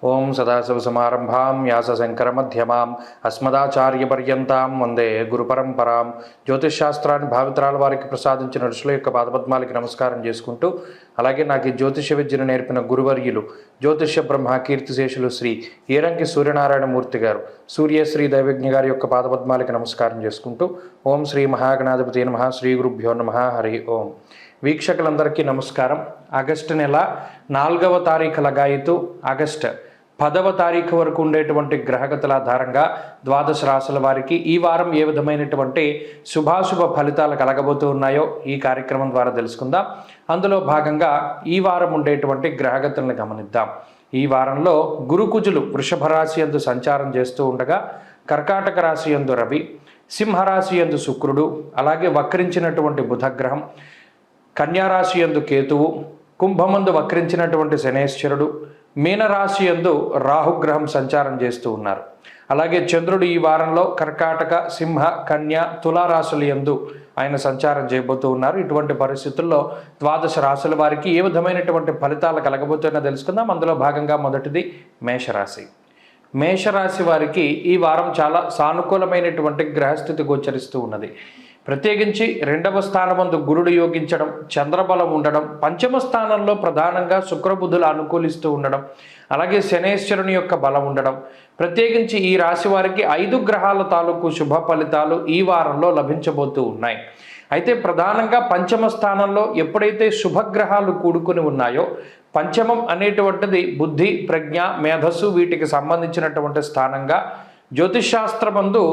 ఓం సదాశివసమారంభాం వ్యాసశంకరమధ్యమాం అస్మదాచార్యపర్యంతాం వందే గురుపరంపరాం. జ్యోతిష్శాస్త్రాన్ని భావితరాల వారికి ప్రసాదించిన ఋషుల యొక్క పాదపద్మాలకి నమస్కారం చేసుకుంటూ, అలాగే నాకు ఈ జ్యోతిష విద్యను నేర్పిన గురువర్యులు జ్యోతిష బ్రహ్మ కీర్తిశేషులు శ్రీ ఈరంకి సూర్యనారాయణమూర్తి గారు, సూర్యశ్రీ దైవజ్ఞ గారి యొక్క పాదపద్మాలకి నమస్కారం చేసుకుంటూ, ఓం శ్రీ మహాగణాధిపతి నమః, శ్రీ గురుభ్యో నమః, హరి ఓం. వీక్షకులందరికీ నమస్కారం. ఆగస్టు నెల 4వ తారీఖు లగాయితూ ఆగస్టు 10వ తారీఖు వరకు ఉండేటువంటి గ్రహగతుల ఆధారంగా ద్వాదశ రాశుల వారికి ఈ వారం ఏ విధమైనటువంటి శుభాశుభ ఫలితాలు కలగబోతూ ఉన్నాయో ఈ కార్యక్రమం ద్వారా తెలుసుకుందాం. అందులో భాగంగా ఈ వారం ఉండేటువంటి గ్రహగతులను గమనిద్దాం. ఈ వారంలో గురుకుజులు వృషభ రాశి యందు సంచారం చేస్తూ ఉండగా, కర్కాటక రాశి యందు రవి, సింహరాశి యందు శుక్రుడు, అలాగే వక్రించినటువంటి బుధగ్రహం, కన్యారాశి యందు కేతువు, కుంభమందు వక్రించినటువంటి శనేశ్వరుడు, మీనరాశి యందు రాహుగ్రహం సంచారం చేస్తూ ఉన్నారు. అలాగే చంద్రుడు ఈ వారంలో కర్కాటక, సింహ, కన్య, తులారాశుల యందు ఆయన సంచారం చేయబోతూ ఉన్నారు. ఇటువంటి పరిస్థితుల్లో ద్వాదశ రాశుల వారికి ఏ విధమైనటువంటి ఫలితాలు కలగబోతున్నా తెలుసుకుందాం. అందులో భాగంగా మొదటిది మేషరాశి. మేషరాశి వారికి ఈ వారం చాలా సానుకూలమైనటువంటి గ్రహస్థితి గోచరిస్తూ ఉన్నది. ప్రత్యేకించి 2వ స్థానమందు గురుడు యోగించడం, చంద్రబలం ఉండడం, పంచమ స్థానంలో ప్రధానంగా శుక్రబుధులు అనుకూలిస్తూ ఉండడం, అలాగే శనేశ్వరుని యొక్క బలం ఉండడం, ప్రత్యేకించి ఈ రాశి వారికి 5 గ్రహాల తాలూకు శుభ ఫలితాలు ఈ వారంలో లభించబోతూ ఉన్నాయి. అయితే ప్రధానంగా పంచమ స్థానంలో ఎప్పుడైతే శుభగ్రహాలు కూడుకుని ఉన్నాయో, పంచమం అనేటువంటిది బుద్ధి, ప్రజ్ఞ, మేధస్సు వీటికి సంబంధించినటువంటి స్థానంగా జ్యోతిషాస్త్రమందు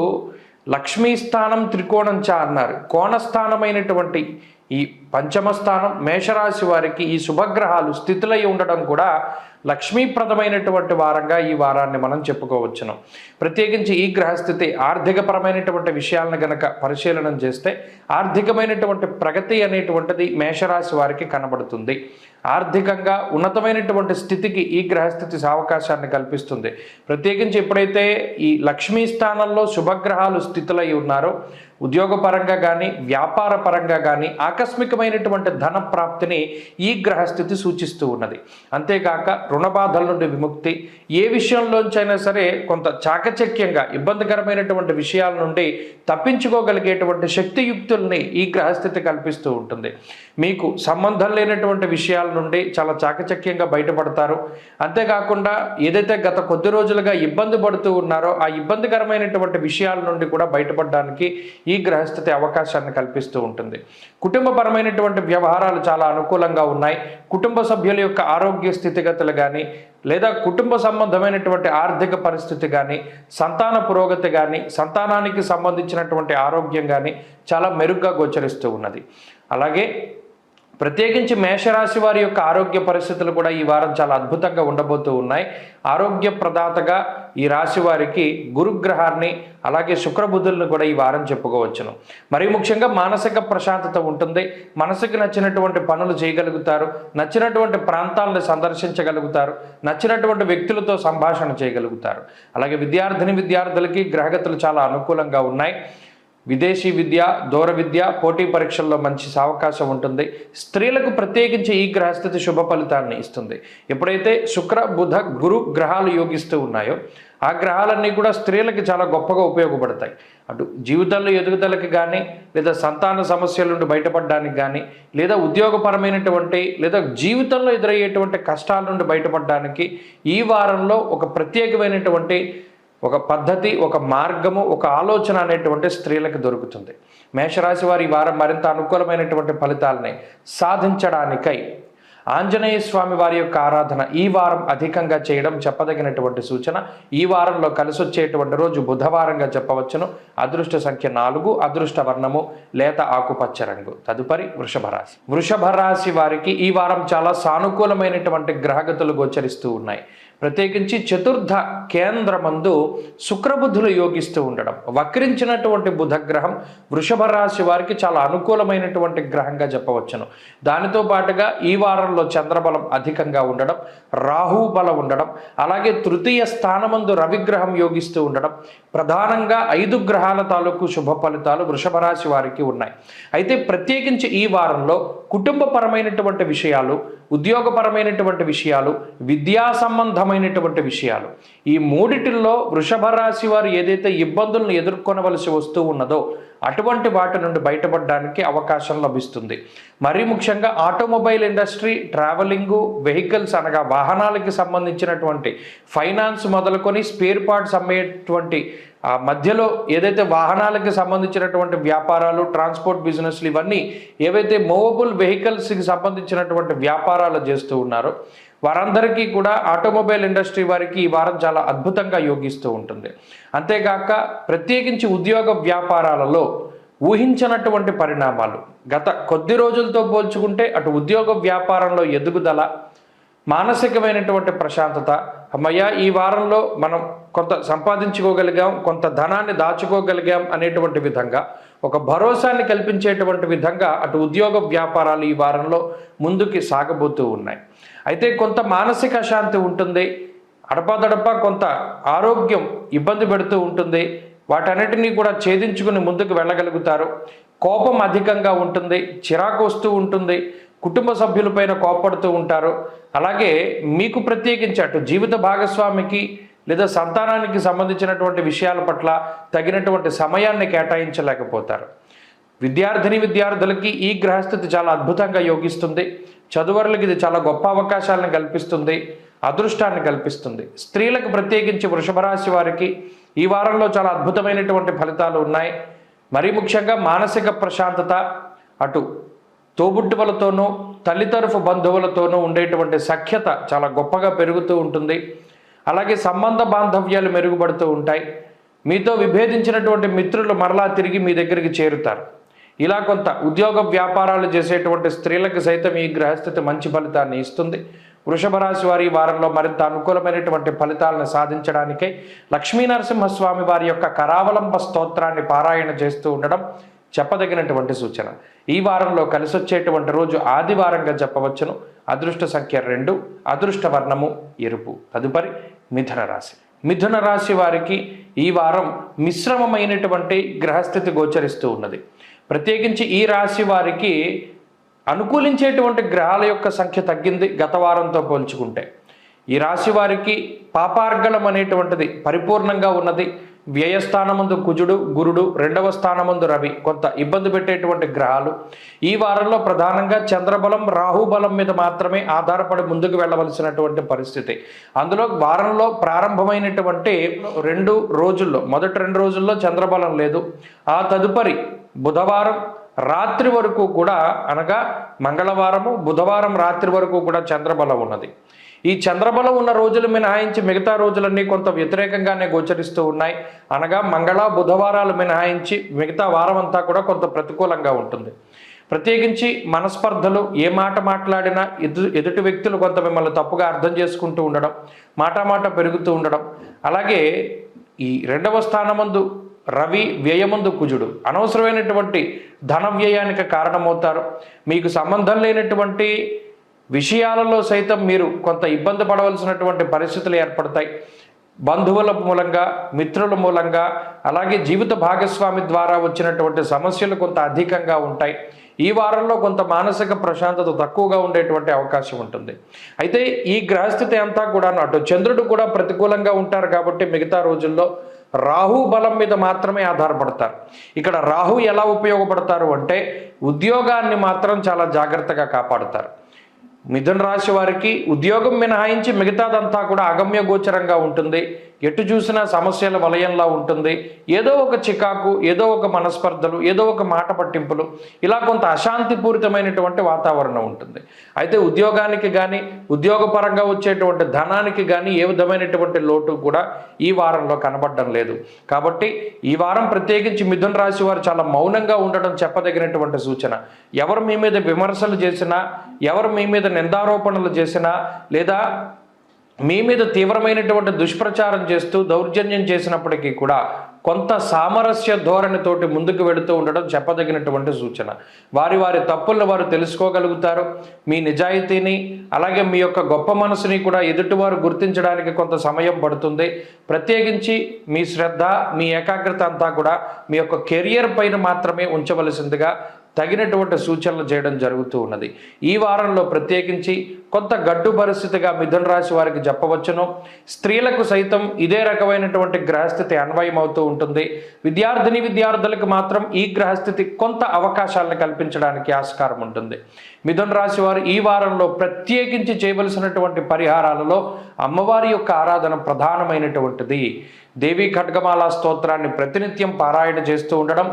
లక్ష్మీ స్థానం త్రికోణం చ అన్నారు. కోణస్థానమైనటువంటి ఈ పంచమ స్థానం మేషరాశి వారికి ఈ శుభగ్రహాలు స్థితులై ఉండడం కూడా లక్ష్మీప్రదమైనటువంటి వారంగా ఈ వారాన్ని మనం చెప్పుకోవచ్చును. ప్రత్యేకించి ఈ గ్రహస్థితి ఆర్థికపరమైనటువంటి విషయాలను గనక పరిశీలన చేస్తే ఆర్థికమైనటువంటి ప్రగతి అనేటువంటిది మేషరాశి వారికి కనబడుతుంది. ఆర్థికంగా ఉన్నతమైనటువంటి స్థితికి ఈ గ్రహస్థితి అవకాశాన్ని కల్పిస్తుంది. ప్రత్యేకించి ఎప్పుడైతే ఈ లక్ష్మీ స్థానంలో శుభగ్రహాలు స్థితులై ఉన్నారో, ఉద్యోగపరంగా కానీ వ్యాపార పరంగా కానీ ఆకస్మికమైనటువంటి ధన ప్రాప్తిని ఈ గ్రహస్థితి సూచిస్తూ ఉన్నది. అంతేకాక రుణ బాధల నుండి విముక్తి, ఏ విషయంలోంచైనా సరే కొంత చాకచక్యంగా ఇబ్బందికరమైనటువంటి విషయాల నుండి తప్పించుకోగలిగేటువంటి శక్తియుక్తుల్ని ఈ గ్రహస్థితి కల్పిస్తూ ఉంటుంది. మీకు సంబంధం లేనటువంటి విషయాల నుండి చాలా చాకచక్యంగా బయటపడతారు. అంతేకాకుండా ఏదైతే గత కొద్ది రోజులుగా ఇబ్బంది పడుతూ ఉన్నారో ఆ ఇబ్బందికరమైనటువంటి విషయాల నుండి కూడా బయటపడడానికి ఈ గ్రహస్థితి అవకాశాన్ని కల్పిస్తూ ఉంటుంది. కుటుంబపరమైనటువంటి వ్యవహారాలు చాలా అనుకూలంగా ఉన్నాయి. కుటుంబ సభ్యుల యొక్క ఆరోగ్య స్థితిగతులు కానీ, లేదా కుటుంబ సంబంధమైనటువంటి ఆర్థిక పరిస్థితి కానీ, సంతాన పురోగతి కానీ, సంతానానికి సంబంధించినటువంటి ఆరోగ్యం కానీ చాలా మెరుగ్గా గోచరిస్తూ ఉన్నది. అలాగే ప్రత్యేకించి మేషరాశి వారి యొక్క ఆరోగ్య పరిస్థితులు కూడా ఈ వారం చాలా అద్భుతంగా ఉండబోతూ ఉన్నాయి. ఆరోగ్య ప్రదాతగా ఈ రాశి వారికి గురుగ్రహాన్ని, అలాగే శుక్రబుధులను కూడా ఈ వారం చెప్పుకోవచ్చును. మరీ ముఖ్యంగా మానసిక ప్రశాంతత ఉంటుంది. మనసుకి నచ్చినటువంటి పనులు చేయగలుగుతారు, నచ్చినటువంటి ప్రాంతాలను సందర్శించగలుగుతారు, నచ్చినటువంటి వ్యక్తులతో సంభాషణ చేయగలుగుతారు. అలాగే విద్యార్థులకి గ్రహగతులు చాలా అనుకూలంగా ఉన్నాయి. విదేశీ విద్య, దూర విద్య, పోటీ పరీక్షల్లో మంచి అవకాశం ఉంటుంది. స్త్రీలకు ప్రత్యేకించి ఈ గ్రహస్థితి శుభ ఫలితాన్ని ఇస్తుంది. ఎప్పుడైతే శుక్ర, బుధ, గురు గ్రహాలు యోగిస్తూ ఉన్నాయో ఆ గ్రహాలన్నీ కూడా స్త్రీలకి చాలా గొప్పగా ఉపయోగపడతాయి. అటు జీవితంలో ఎదుగుదలకి కానీ, లేదా సంతాన సమస్యల నుండి బయటపడడానికి కానీ, లేదా ఉద్యోగపరమైనటువంటి లేదా జీవితంలో ఎదురయ్యేటువంటి కష్టాల నుండి బయటపడడానికి ఈ వారంలో ఒక ప్రత్యేకమైనటువంటి ఒక పద్ధతి, ఒక మార్గము, ఒక ఆలోచన అనేటువంటి స్త్రీలకు దొరుకుతుంది. మేషరాశి వారి వారం మరింత అనుకూలమైనటువంటి ఫలితాలని సాధించడానికై ఆంజనేయ స్వామి వారి యొక్క ఆరాధన ఈ వారం అధికంగా చేయడం చెప్పదగినటువంటి సూచన. ఈ వారంలో కలిసి వచ్చేటువంటి రోజు బుధవారంగా చెప్పవచ్చును. అదృష్ట సంఖ్య 4, అదృష్ట వర్ణము లేత ఆకుపచ్చ రంగు. తదుపరి వృషభ రాశి. వృషభ రాశి వారికి ఈ వారం చాలా సానుకూలమైనటువంటి గ్రహగతులు గోచరిస్తూ ఉన్నాయి. ప్రత్యేకించి చతుర్థ కేంద్రమందు శుక్రబుధులు యోగిస్తూ ఉండడం, వక్రించినటువంటి బుధగ్రహం వృషభ రాశి వారికి చాలా అనుకూలమైనటువంటి గ్రహంగా చెప్పవచ్చును. దానితో పాటుగా ఈ వారంలో స్థానంలో చంద్రబలం అధికంగా ఉండడం, రాహు బలం ఉండడం, అలాగే తృతీయ స్థానమందు రవిగ్రహం యోగిస్తూ ఉండడం, ప్రధానంగా 5 గ్రహాల తాలూకు శుభ ఫలితాలు వృషభ రాశి వారికి ఉన్నాయి. అయితే ప్రత్యేకించి ఈ వారంలో కుటుంబపరమైనటువంటి విషయాలు, ఉద్యోగపరమైనటువంటి విషయాలు, విద్యా సంబంధమైనటువంటి విషయాలు, ఈ మూడిటిల్లో వృషభ రాశి వారు ఏదైతే ఇబ్బందులను ఎదుర్కొనవలసి వస్తూ ఉన్నదో అటువంటి వాటి నుండి బయటపడడానికి అవకాశం లభిస్తుంది. మరీ ముఖ్యంగా ఆటోమొబైల్ ఇండస్ట్రీ, ట్రావెలింగు, వెహికల్స్ అనగా వాహనాలకి సంబంధించినటువంటి ఫైనాన్స్ మొదలుకొని స్పేర్ పార్ట్స్ అమ్మేటువంటి మధ్యలో ఏదైతే వాహనాలకి సంబంధించినటువంటి వ్యాపారాలు, ట్రాన్స్పోర్ట్ బిజినెస్లు, ఇవన్నీ ఏవైతే మూవబుల్ వెహికల్స్కి సంబంధించినటువంటి వ్యాపారాలు చేస్తూ ఉన్నారో వారందరికీ కూడా ఆటోమొబైల్ ఇండస్ట్రీ వారికి ఈ వారం చాలా అద్భుతంగా యోగిస్తూ ఉంటుంది. అంతేగాక ప్రత్యేకించి ఉద్యోగ వ్యాపారాలలో ఊహించినటువంటి పరిణామాలు గత కొద్ది రోజులతో పోల్చుకుంటే అటు ఉద్యోగ వ్యాపారంలో ఎదుగుదల, మానసికమైనటువంటి ప్రశాంతత, అమ్మయ్య ఈ వారంలో మనం కొంత సంపాదించుకోగలిగాం, కొంత ధనాన్ని దాచుకోగలిగాం అనేటువంటి విధంగా ఒక భరోసాన్ని కల్పించేటువంటి విధంగా అటు ఉద్యోగ వ్యాపారాలు ఈ వారంలో ముందుకి సాగబోతూ ఉన్నాయి. అయితే కొంత మానసిక అశాంతి ఉంటుంది, అడపాదడపా కొంత ఆరోగ్యం ఇబ్బంది పెడుతూ ఉంటుంది. వాటన్నిటినీ కూడా ఛేదించుకుని ముందుకు వెళ్ళగలుగుతారు. కోపం అధికంగా ఉంటుంది, చిరాకు వస్తూ ఉంటుంది, కుటుంబ సభ్యులపైన కోపడుతూ ఉంటారు. అలాగే మీకు ప్రత్యేకించి అటు జీవిత భాగస్వామికి లేదా సంతానానికి సంబంధించినటువంటి విషయాల పట్ల తగినటువంటి సమయాన్ని కేటాయించలేకపోతారు. విద్యార్థులకి ఈ గ్రహస్థితి చాలా అద్భుతంగా యోగిస్తుంది. చదువరులకు ఇది చాలా గొప్ప అవకాశాలను కల్పిస్తుంది, అదృష్టాన్ని కల్పిస్తుంది. స్త్రీలకు ప్రత్యేకించి వృషభ రాశి వారికి ఈ వారంలో చాలా అద్భుతమైనటువంటి ఫలితాలు ఉన్నాయి. మరీ ముఖ్యంగా మానసిక ప్రశాంతత, అటు తోబుట్టువులతోనూ తల్లితరఫు బంధువులతోనూ ఉండేటువంటి సఖ్యత చాలా గొప్పగా పెరుగుతూ ఉంటుంది. అలాగే సంబంధ బాంధవ్యాలు మెరుగుపడుతూ ఉంటాయి. మీతో విభేదించినటువంటి మిత్రులు మరలా తిరిగి మీ దగ్గరికి చేరుతారు. ఇలా కొంత ఉద్యోగ వ్యాపారాలు చేసేటువంటి స్త్రీలకు సైతం ఈ గ్రహస్థితి మంచి ఫలితాన్ని ఇస్తుంది. వృషభ రాశి వారి వారంలో మరింత అనుకూలమైనటువంటి ఫలితాలను సాధించడానికై లక్ష్మీనరసింహస్వామి వారి యొక్క కరావలంబ స్తోత్రాన్ని పారాయణ చేస్తూ ఉండడం చెప్పదగినటువంటి సూచన. ఈ వారంలో కలిసి వచ్చేటువంటి రోజు ఆదివారంగా చెప్పవచ్చును. అదృష్ట సంఖ్య 2, అదృష్ట వర్ణము ఎరుపు. తదుపరి మిథున రాశి. మిథున రాశి వారికి ఈ వారం మిశ్రమమైనటువంటి గ్రహస్థితి గోచరిస్తూ ఉన్నది. ప్రత్యేకించి ఈ రాశి వారికి అనుకూలించేటువంటి గ్రహాల యొక్క సంఖ్య తగ్గింది గత వారంతో పోల్చుకుంటే. ఈ రాశి వారికి పాపార్గళం అనేటువంటిది పరిపూర్ణంగా ఉన్నది. వ్యయస్థానమందు కుజుడు, గురుడు, 2వ స్థానమందు రవి కొంత ఇబ్బంది పెట్టేటువంటి గ్రహాలు. ఈ వారంలో ప్రధానంగా చంద్రబలం, రాహుబలం మీద మాత్రమే ఆధారపడి ముందుకు వెళ్ళవలసినటువంటి పరిస్థితి. అందులో వారంలో ప్రారంభమైనటువంటి 2 రోజుల్లో, మొదటి 2 రోజుల్లో చంద్రబలం లేదు. ఆ తదుపరి బుధవారం రాత్రి వరకు కూడా, అనగా మంగళవారము, బుధవారం రాత్రి వరకు కూడా చంద్రబలం ఉన్నది. ఈ చంద్రబలం ఉన్న రోజులు మినహాయించి మిగతా రోజులన్నీ కొంత వ్యతిరేకంగానే గోచరిస్తూ ఉన్నాయి. అనగా మంగళ, బుధవారాలు మినహాయించి మిగతా వారం అంతా కూడా కొంత ప్రతికూలంగా ఉంటుంది. ప్రత్యేకించి మనస్పర్ధలు, ఏ మాట మాట్లాడినా ఎదుటి వ్యక్తులు కొంత మిమ్మల్ని తప్పుగా అర్థం చేసుకుంటూ ఉండడం, మాట పెరుగుతూ ఉండడం. అలాగే ఈ 2వ స్థానమందు రవి, వ్యయమందు కుజుడు అనవసరమైనటువంటి ధన వ్యయానికి కారణమవుతారు. మీకు సంబంధం లేనటువంటి విషయాలలో సైతం మీరు కొంత ఇబ్బంది పడవలసినటువంటి పరిస్థితులు ఏర్పడతాయి. బంధువుల మూలంగా, మిత్రుల మూలంగా, అలాగే జీవిత భాగస్వామి ద్వారా వచ్చినటువంటి సమస్యలు కొంత అధికంగా ఉంటాయి. ఈ వారంలో కొంత మానసిక ప్రశాంతత తక్కువగా ఉండేటువంటి అవకాశం ఉంటుంది. అయితే ఈ గ్రహస్థితి అంతా కూడా, అటు చంద్రుడు కూడా ప్రతికూలంగా ఉంటారు కాబట్టి మిగతా రోజుల్లో రాహు బలం మీద మాత్రమే ఆధారపడతారు. ఇక్కడ రాహు ఎలా ఉపయోగపడతారు అంటే ఉద్యోగాన్ని మాత్రం చాలా జాగ్రత్తగా కాపాడుతారు. మిథున రాశి వారికి ఉద్యోగం మినహాయించి మిగతాదంతా కూడా అగమ్య గోచరంగా ఉంటుంది. ఎటు చూసినా సమస్యల వలయంలా ఉంటుంది. ఏదో ఒక చికాకు, ఏదో ఒక మనస్పర్ధలు, ఏదో ఒక మాట పట్టింపులు, ఇలా కొంత అశాంతిపూరితమైనటువంటి వాతావరణం ఉంటుంది. అయితే ఉద్యోగానికి కానీ, ఉద్యోగపరంగా వచ్చేటువంటి ధనానికి కానీ ఏ విధమైనటువంటి లోటు కూడా ఈ వారంలో కనబడడం లేదు. కాబట్టి ఈ వారం ప్రత్యేకించి మిథున రాశి వారు చాలా మౌనంగా ఉండడం చెప్పదగినటువంటి సూచన. ఎవరు మీ మీద విమర్శలు చేసినా, ఎవరు మీ మీద నిందారోపణలు చేసినా, లేదా మీ మీద తీవ్రమైనటువంటి దుష్ప్రచారం చేస్తూ దౌర్జన్యం చేసినప్పటికీ కూడా కొంత సామరస్య ధోరణితోటి ముందుకు వెళుతూ ఉండడం చెప్పదగినటువంటి సూచన. వారి వారి తప్పులను వారు తెలుసుకోగలుగుతారు. మీ నిజాయితీని అలాగే మీ యొక్క గొప్ప మనసుని కూడా ఎదుటివారు గుర్తించడానికి కొంత సమయం పడుతుంది. ప్రత్యేకించి మీ శ్రద్ధ, మీ ఏకాగ్రత అంతా కూడా మీ యొక్క కెరియర్ పైన మాత్రమే ఉంచవలసిందిగా తగినటువంటి సూచనలు చేయడం జరుగుతూ ఉన్నది. ఈ వారంలో ప్రత్యేకించి కొంత గడ్డు పరిస్థితిగా మిథున రాశి వారికి చెప్పవచ్చును. స్త్రీలకు సైతం ఇదే రకమైనటువంటి గ్రహస్థితి అన్వయం అవుతూ ఉంటుంది. విద్యార్థులకు మాత్రం ఈ గ్రహస్థితి కొంత అవకాశాలను కల్పించడానికి ఆస్కారం ఉంటుంది. మిథున రాశి వారు ఈ వారంలో ప్రత్యేకించి చేయవలసినటువంటి పరిహారాలలో అమ్మవారి యొక్క ఆరాధన ప్రధానమైనటువంటిది. దేవీ ఖడ్గమాల స్తోత్రాన్ని ప్రతినిత్యం పారాయణ చేస్తూ ఉండడం,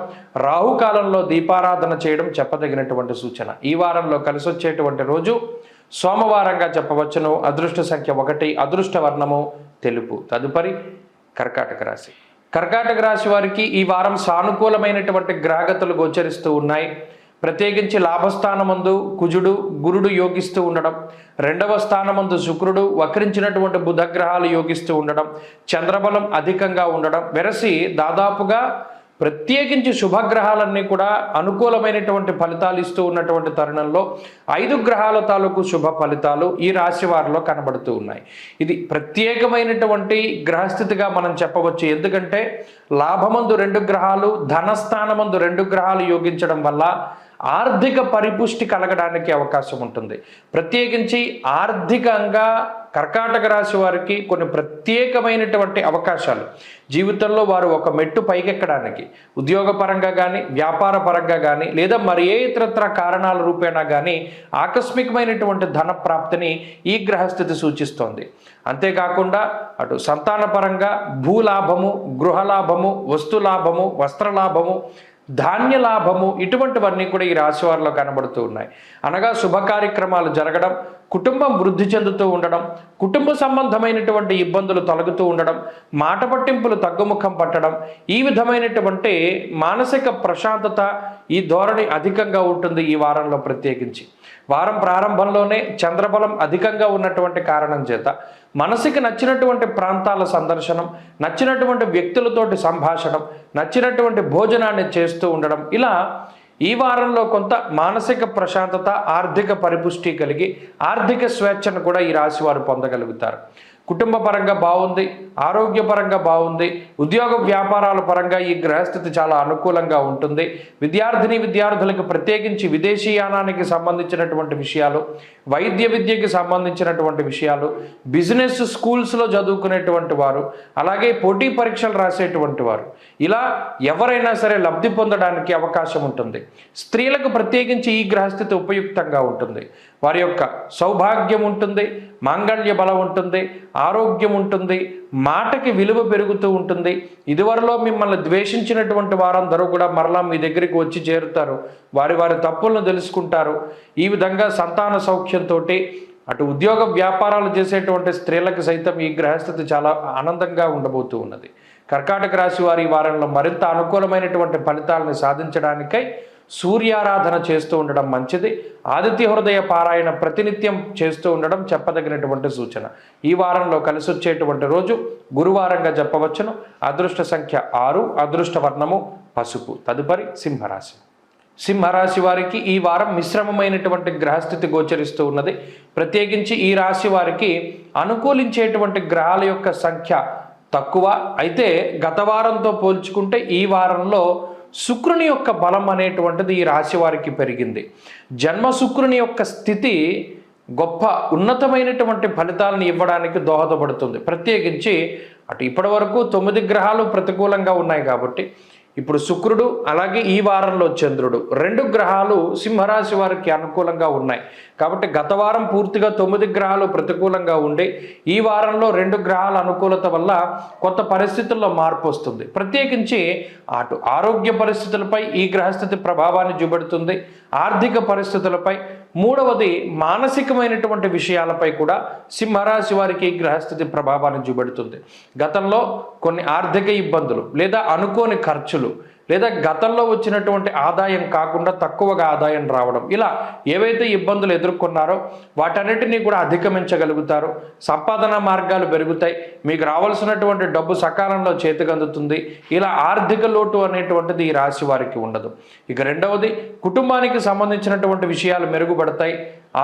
రాహుకాలంలో దీపారాధన చేయడం చెప్పదగినటువంటి సూచన. ఈ వారంలో కలిసి వచ్చేటువంటి రోజు సోమవారంగా చెప్పవచ్చును. అదృష్ట సంఖ్య 1, అదృష్ట వర్ణము తెలుపు. తదుపరి కర్కాటక రాశి. కర్కాటక రాశి వారికి ఈ వారం సానుకూలమైనటువంటి గ్రహగతులు గోచరిస్తూ ఉన్నాయి. ప్రత్యేకించి లాభస్థానమందు కుజుడు, గురుడు యోగిస్తూ ఉండడం, 2వ స్థానమందు శుక్రుడు, వక్రించినటువంటి బుధగ్రహాలు యోగిస్తూ ఉండడం, చంద్రబలం అధికంగా ఉండడం, వెరసి దాదాపుగా ప్రత్యేకించి శుభగ్రహాలన్నీ కూడా అనుకూలమైనటువంటి ఫలితాలు ఇస్తూ ఉన్నటువంటి తరుణంలో 5 గ్రహాల తాలూకు శుభ ఫలితాలు ఈ రాశి వారిలో కనబడుతూ ఉన్నాయి. ఇది ప్రత్యేకమైనటువంటి గ్రహస్థితిగా మనం చెప్పవచ్చు. ఎందుకంటే లాభమందు 2 గ్రహాలు, ధనస్థానమందు 2 గ్రహాలు యోగించడం వల్ల ఆర్థిక పరిపుష్టి కలగడానికి అవకాశం ఉంటుంది. ప్రత్యేకించి ఆర్థికంగా కర్కాటక రాశి వారికి కొన్ని ప్రత్యేకమైనటువంటి అవకాశాలు జీవితంలో వారు ఒక మెట్టు పైకెక్కడానికి ఉద్యోగపరంగా కానీ, వ్యాపార పరంగా కానీ, లేదా మరి ఏ ఇతరత్ర కారణాల రూపేణా కానీ ఆకస్మికమైనటువంటి ధన ప్రాప్తిని ఈ గ్రహస్థితి సూచిస్తోంది. అంతేకాకుండా అటు సంతానపరంగా భూలాభము, గృహలాభము, వస్తులాభము, వస్త్రలాభము, ధాన్య లాభము, ఇటువంటివన్నీ కూడా ఈ రాశి వారిలో కనబడుతూ ఉన్నాయి. అనగా శుభ కార్యక్రమాలు జరగడం, కుటుంబం వృద్ధి చెందుతూ ఉండడం, కుటుంబ సంబంధమైనటువంటి ఇబ్బందులు తొలగుతూ ఉండడం, మాట పట్టింపులు తగ్గుముఖం పట్టడం, ఈ విధమైనటువంటి మానసిక ప్రశాంతత, ఈ ధోరణి అధికంగా ఉంటుంది ఈ వారంలో. ప్రత్యేకించి వారం ప్రారంభంలోనే చంద్రబలం అధికంగా ఉన్నటువంటి కారణం చేత మనసుకి నచ్చినటువంటి ప్రాంతాల సందర్శనం, నచ్చినటువంటి వ్యక్తులతోటి సంభాషణం, నచ్చినటువంటి భోజనాన్ని చేస్తూ ఉండడం, ఇలా ఈ వారంలో కొంత మానసిక ప్రశాంతత, ఆర్థిక పరిపుష్టి కలిగి ఆర్థిక స్వేచ్ఛను కూడా ఈ రాశి వారు పొందగలుగుతారు. కుటుంబ పరంగా బాగుంది, ఆరోగ్యపరంగా బాగుంది, ఉద్యోగ వ్యాపారాల పరంగా ఈ గ్రహస్థితి చాలా అనుకూలంగా ఉంటుంది. విద్యార్థులకు ప్రత్యేకించి విదేశీయానానికి సంబంధించినటువంటి విషయాలు, వైద్య విద్యకి సంబంధించినటువంటి విషయాలు, బిజినెస్ స్కూల్స్లో చదువుకునేటువంటి వారు, అలాగే పోటీ పరీక్షలు రాసేటువంటి వారు, ఇలా ఎవరైనా సరే లబ్ధి పొందడానికి అవకాశం ఉంటుంది. స్త్రీలకు ప్రత్యేకించి ఈ గ్రహస్థితి ఉపయుక్తంగా ఉంటుంది. వారి యొక్క సౌభాగ్యం ఉంటుంది, మాంగళ్య బలం ఉంటుంది, ఆరోగ్యం ఉంటుంది, మాటకి విలువ పెరుగుతూ ఉంటుంది. ఇదివరలో మిమ్మల్ని ద్వేషించినటువంటి వారందరూ కూడా మరలా మీ దగ్గరికి వచ్చి చేరుతారు. వారి వారి తప్పులను తెలుసుకుంటారు. ఈ విధంగా సంతాన సౌఖ్యంతో అటు ఉద్యోగ వ్యాపారాలు చేసేటువంటి స్త్రీలకు సైతం ఈ గ్రహస్థితి చాలా ఆనందంగా ఉండబోతూ ఉన్నది. కర్కాటక రాశి వారి ఈ వారంలో మరింత అనుకూలమైనటువంటి ఫలితాలను సాధించడానికై సూర్యారాధన చేస్తూ ఉండడం మంచిది. ఆదిత్య హృదయ పారాయణ ప్రతినిత్యం చేస్తూ ఉండడం చెప్పదగినటువంటి సూచన. ఈ వారంలో కలిసి వచ్చేటువంటి రోజు గురువారంగా చెప్పవచ్చును. అదృష్ట సంఖ్య 6, అదృష్ట వర్ణము పసుపు. తదుపరి సింహరాశి. సింహరాశి వారికి ఈ వారం మిశ్రమమైనటువంటి గ్రహస్థితి గోచరిస్తూ ఉన్నది. ప్రత్యేకించి ఈ రాశి వారికి అనుకూలించేటువంటి గ్రహాల యొక్క సంఖ్య తక్కువ. అయితే గత వారంతో పోల్చుకుంటే ఈ వారంలో శుక్రుని యొక్క బలం అనేటువంటిది ఈ రాశి వారికి పెరిగింది. జన్మ శుక్రుని యొక్క స్థితి గొప్ప ఉన్నతమైనటువంటి ఫలితాలను ఇవ్వడానికి దోహదపడుతుంది. ప్రత్యేకించి అటు ఇప్పటి వరకు 9 గ్రహాలు ప్రతికూలంగా ఉన్నాయి కాబట్టి ఇప్పుడు శుక్రుడు, అలాగే ఈ వారంలో చంద్రుడు, 2 గ్రహాలు సింహరాశి వారికి అనుకూలంగా ఉన్నాయి. కాబట్టి గత వారం పూర్తిగా 9 గ్రహాలు ప్రతికూలంగా ఉండి ఈ వారంలో 2 గ్రహాల అనుకూలత వల్ల కొత్త పరిస్థితుల్లో మార్పు వస్తుంది. ప్రత్యేకించి అటు ఆరోగ్య పరిస్థితులపై ఈ గ్రహస్థితి ప్రభావాన్ని చూపెడుతుంది. ఆర్థిక పరిస్థితులపై, మూడవది మానసికమైనటువంటి విషయాలపై కూడా సింహరాశి వారికి ఈ గ్రహస్థితి ప్రభావాన్ని చూపెడుతుంది. గతంలో కొన్ని ఆర్థిక ఇబ్బందులు, లేదా అనుకోని ఖర్చులు, లేదా గతంలో వచ్చినటువంటి ఆదాయం కాకుండా తక్కువగా ఆదాయం రావడం, ఇలా ఏవైతే ఇబ్బందులు ఎదుర్కొన్నారో వాటన్నిటినీ కూడా అధిగమించగలుగుతారు. సంపాదన మార్గాలు పెరుగుతాయి, మీకు రావాల్సినటువంటి డబ్బు సకాలంలో చేతికి అందుతుంది. ఇలా ఆర్థిక లోటు అనేటువంటిది ఈ రాశి వారికి ఉండదు. ఇక రెండవది, కుటుంబానికి సంబంధించినటువంటి విషయాలు మెరుగుపడతాయి,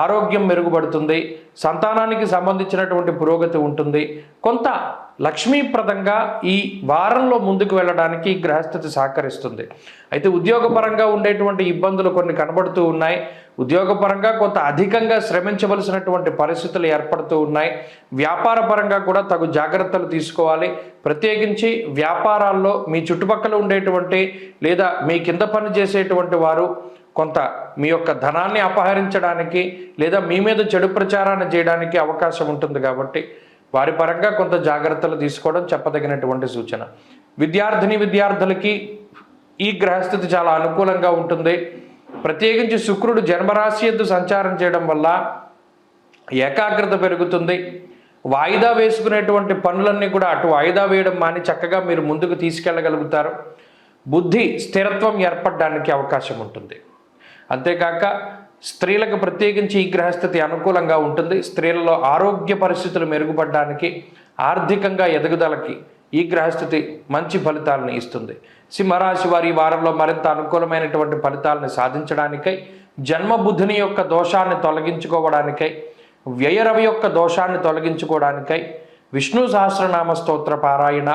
ఆరోగ్యం మెరుగుపడుతుంది, సంతానానికి సంబంధించినటువంటి పురోగతి ఉంటుంది. కొంత లక్ష్మీప్రదంగా ఈ వారంలో ముందుకు వెళ్ళడానికి ఈ గ్రహస్థితి సహకరిస్తుంది. అయితే ఉద్యోగపరంగా ఉండేటువంటి ఇబ్బందులు కొన్ని కనబడుతూ ఉన్నాయి. ఉద్యోగపరంగా కొంత అధికంగా శ్రమించవలసినటువంటి పరిస్థితులు ఏర్పడుతూ ఉన్నాయి. వ్యాపార పరంగా కూడా తగు జాగ్రత్తలు తీసుకోవాలి. ప్రత్యేకించి వ్యాపారాల్లో మీ చుట్టుపక్కల ఉండేటువంటి లేదా మీ కింద పని చేసేటువంటి వారు కొంత మీ యొక్క ధనాన్ని అపహరించడానికి లేదా మీ మీద చెడు ప్రచారాన్ని చేయడానికి అవకాశం ఉంటుంది. కాబట్టి వారి పరంగా కొంత జాగ్రత్తలు తీసుకోవడం చెప్పదగినటువంటి సూచన. విద్యార్థులకి ఈ గ్రహస్థితి చాలా అనుకూలంగా ఉంటుంది. ప్రత్యేకించి శుక్రుడు జన్మరాశి యందు సంచారం చేయడం వల్ల ఏకాగ్రత పెరుగుతుంది. వాయిదా వేసుకునేటువంటి పనులన్నీ కూడా అటు వాయిదా వేయడం మాని చక్కగా మీరు ముందుకు తీసుకెళ్ళగలుగుతారు. బుద్ధి స్థిరత్వం ఏర్పడడానికి అవకాశం ఉంటుంది. అంతేకాక స్త్రీలకు ప్రత్యేకించి ఈ గ్రహస్థితి అనుకూలంగా ఉంటుంది. స్త్రీలలో ఆరోగ్య పరిస్థితులు మెరుగుపడడానికి, ఆర్థికంగా ఎదుగుదలకి ఈ గ్రహస్థితి మంచి ఫలితాలను ఇస్తుంది. సింహరాశి వారి ఈ వారంలో మరింత అనుకూలమైనటువంటి ఫలితాలను సాధించడానికై, జన్మబుద్ధిని యొక్క దోషాన్ని తొలగించుకోవడానికై, వ్యయరవి యొక్క దోషాన్ని తొలగించుకోవడానికై విష్ణు సహస్రనామ స్తోత్ర పారాయణ,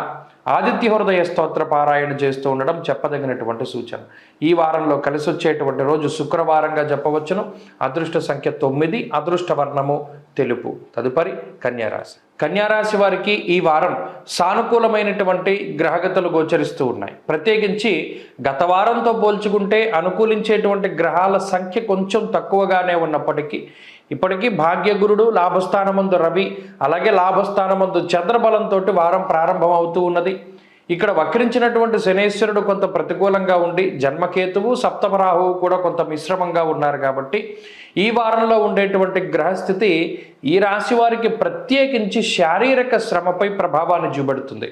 ఆదిత్య హృదయ స్తోత్ర పారాయణ చేస్తూ ఉండడం చెప్పదగినటువంటి సూచన. ఈ వారంలో కలిసి వచ్చేటువంటి రోజు శుక్రవారంగా చెప్పవచ్చును. అదృష్ట సంఖ్య 9, అదృష్ట వర్ణము తెలుపు. తదుపరి కన్యారాశి. కన్యారాశి వారికి ఈ వారం సానుకూలమైనటువంటి గ్రహగతులు గోచరిస్తూ ఉన్నాయి. ప్రత్యేకించి గత వారంతో పోల్చుకుంటే అనుకూలించేటువంటి గ్రహాల సంఖ్య కొంచెం తక్కువగానే ఉన్నప్పటికీ ఇప్పటికీ భాగ్యగురుడు, లాభస్థానమందు రవి, అలాగే లాభస్థానమందు చంద్రబలంతో వారం ప్రారంభం అవుతూ ఉన్నది. ఇక్కడ వక్రించినటువంటి శనేశ్వరుడు కొంత ప్రతికూలంగా ఉండి జన్మకేతువు, సప్తమరాహువు కూడా కొంత మిశ్రమంగా ఉన్నారు. కాబట్టి ఈ వారంలో ఉండేటువంటి గ్రహస్థితి ఈ రాశి వారికి ప్రత్యేకించి శారీరక శ్రమపై ప్రభావాన్ని చూపెడుతుంది.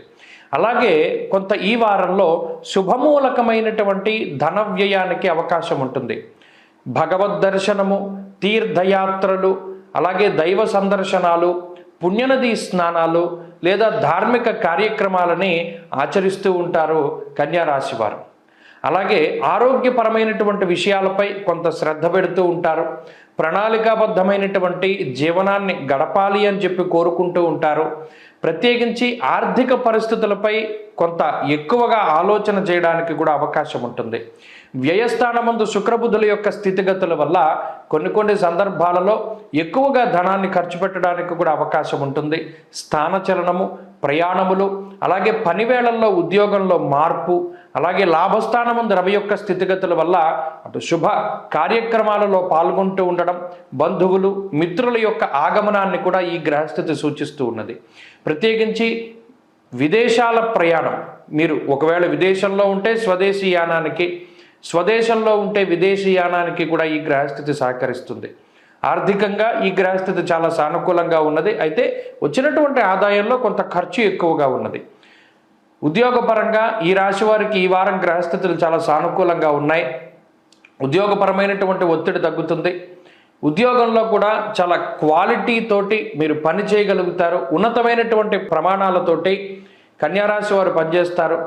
అలాగే కొంత ఈ వారంలో శుభమూలకమైనటువంటి ధన వ్యయానికి అవకాశం ఉంటుంది. భగవద్ దర్శనము, తీర్థయాత్రలు, అలాగే దైవ సందర్శనాలు, పుణ్యనది స్నానాలు లేదా ధార్మిక కార్యక్రమాలని ఆచరిస్తూ ఉంటారు కన్యారాశి వారు. అలాగే ఆరోగ్యపరమైనటువంటి విషయాలపై కొంత శ్రద్ధ పెడుతూ ఉంటారు. ప్రణాళికాబద్ధమైనటువంటి జీవనాన్ని గడపాలి అని చెప్పి కోరుకుంటూ ఉంటారు. ప్రత్యేకించి ఆర్థిక పరిస్థితులపై కొంత ఎక్కువగా ఆలోచన చేయడానికి కూడా అవకాశం ఉంటుంది. వ్యయస్థానమందు శుక్రబుధుల యొక్క స్థితిగతుల వల్ల కొన్ని సందర్భాలలో ఎక్కువగా ధనాన్ని ఖర్చు పెట్టడానికి కూడా అవకాశం ఉంటుంది. స్థానచలనము, ప్రయాణములు, అలాగే పనివేళల్లో ఉద్యోగంలో మార్పు, అలాగే లాభస్థానమందు రవి యొక్క స్థితిగతుల వల్ల అటు శుభ కార్యక్రమాలలో పాల్గొంటూ ఉండడం, బంధువులు, మిత్రుల యొక్క ఆగమనాన్ని కూడా ఈ గ్రహస్థితి సూచిస్తూ ఉన్నది. ప్రత్యేకించి విదేశాల ప్రయాణం, మీరు ఒకవేళ విదేశంలో ఉంటే స్వదేశీ యానానికి, స్వదేశంలో ఉంటే విదేశీ యానానికి కూడా ఈ గ్రహస్థితి సహకరిస్తుంది. ఆర్థికంగా ఈ గ్రహస్థితి చాలా సానుకూలంగా ఉన్నది. అయితే వచ్చినటువంటి ఆదాయంలో కొంత ఖర్చు ఎక్కువగా ఉన్నది. ఉద్యోగపరంగా ఈ రాశి వారికి ఈ వారం గ్రహస్థితులు చాలా సానుకూలంగా ఉన్నాయి. ఉద్యోగపరమైనటువంటి ఒత్తిడి తగ్గుతుంది. ఉద్యోగంలో కూడా చాలా క్వాలిటీ తోటి మీరు పని చేయగలుగుతారు. ఉన్నతమైనటువంటి ప్రమాణాలతోటి కన్యారాశి వారు పనిచేస్తారు.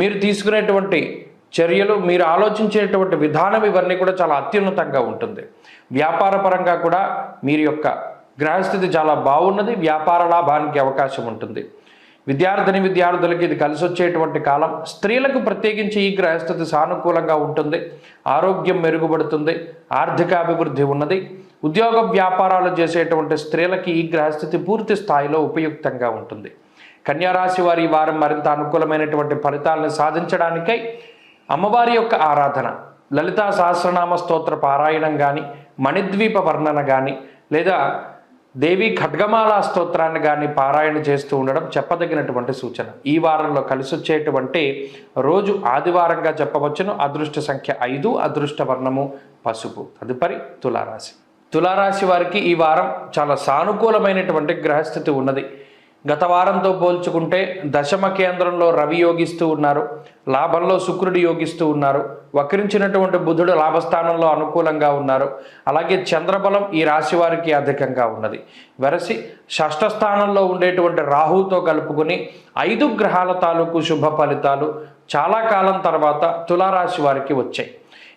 మీరు తీసుకునేటువంటి చర్యలు, మీరు ఆలోచించేటువంటి విధానం ఇవన్నీ కూడా చాలా అత్యున్నతంగా ఉంటుంది. వ్యాపార పరంగా కూడా మీరు యొక్క గ్రహస్థితి చాలా బాగున్నది. వ్యాపార లాభానికి అవకాశం ఉంటుంది. విద్యార్థులకి ఇది కలిసి వచ్చేటువంటి కాలం. స్త్రీలకు ప్రత్యేకించి ఈ గ్రహస్థితి సానుకూలంగా ఉంటుంది. ఆరోగ్యం మెరుగుపడుతుంది. ఆర్థిక అభివృద్ధి ఉన్నది. ఉద్యోగ వ్యాపారాలు చేసేటువంటి స్త్రీలకి ఈ గ్రహస్థితి పూర్తి స్థాయిలో ఉపయుక్తంగా ఉంటుంది. కన్యారాశి వారి ఈ వారం మరింత అనుకూలమైనటువంటి ఫలితాలను సాధించడానికై అమ్మవారి యొక్క ఆరాధన, లలితా సహస్రనామ స్తోత్ర పారాయణం కానీ, మణిద్వీప వర్ణన కానీ, లేదా దేవి ఖడ్గమాల స్తోత్రాన్ని కానీ పారాయణ చేస్తూ ఉండడం చెప్పదగినటువంటి సూచన. ఈ వారంలో కలిసి వచ్చేటువంటి రోజు ఆదివారంగా చెప్పవచ్చును. అదృష్ట సంఖ్య 5, అదృష్ట వర్ణము పసుపు. తదుపరి తులారాశి. తులారాశి వారికి ఈ వారం చాలా సానుకూలమైనటువంటి గ్రహస్థితి ఉన్నది. గత వారంతో పోల్చుకుంటే దశమ కేంద్రంలో రవి యోగిస్తూ ఉన్నారు, లాభంలో శుక్రుడు యోగిస్తూ ఉన్నారు, వక్రించినటువంటి బుధుడు లాభస్థానంలో అనుకూలంగా ఉన్నారు. అలాగే చంద్రబలం ఈ రాశి వారికి అధికంగా ఉన్నది. వెరసి షష్ఠ స్థానంలో ఉండేటువంటి రాహుతో కలుపుకొని 5 గ్రహాల తాలూకు శుభ ఫలితాలు చాలా కాలం తర్వాత తులారాశి వారికి వచ్చాయి.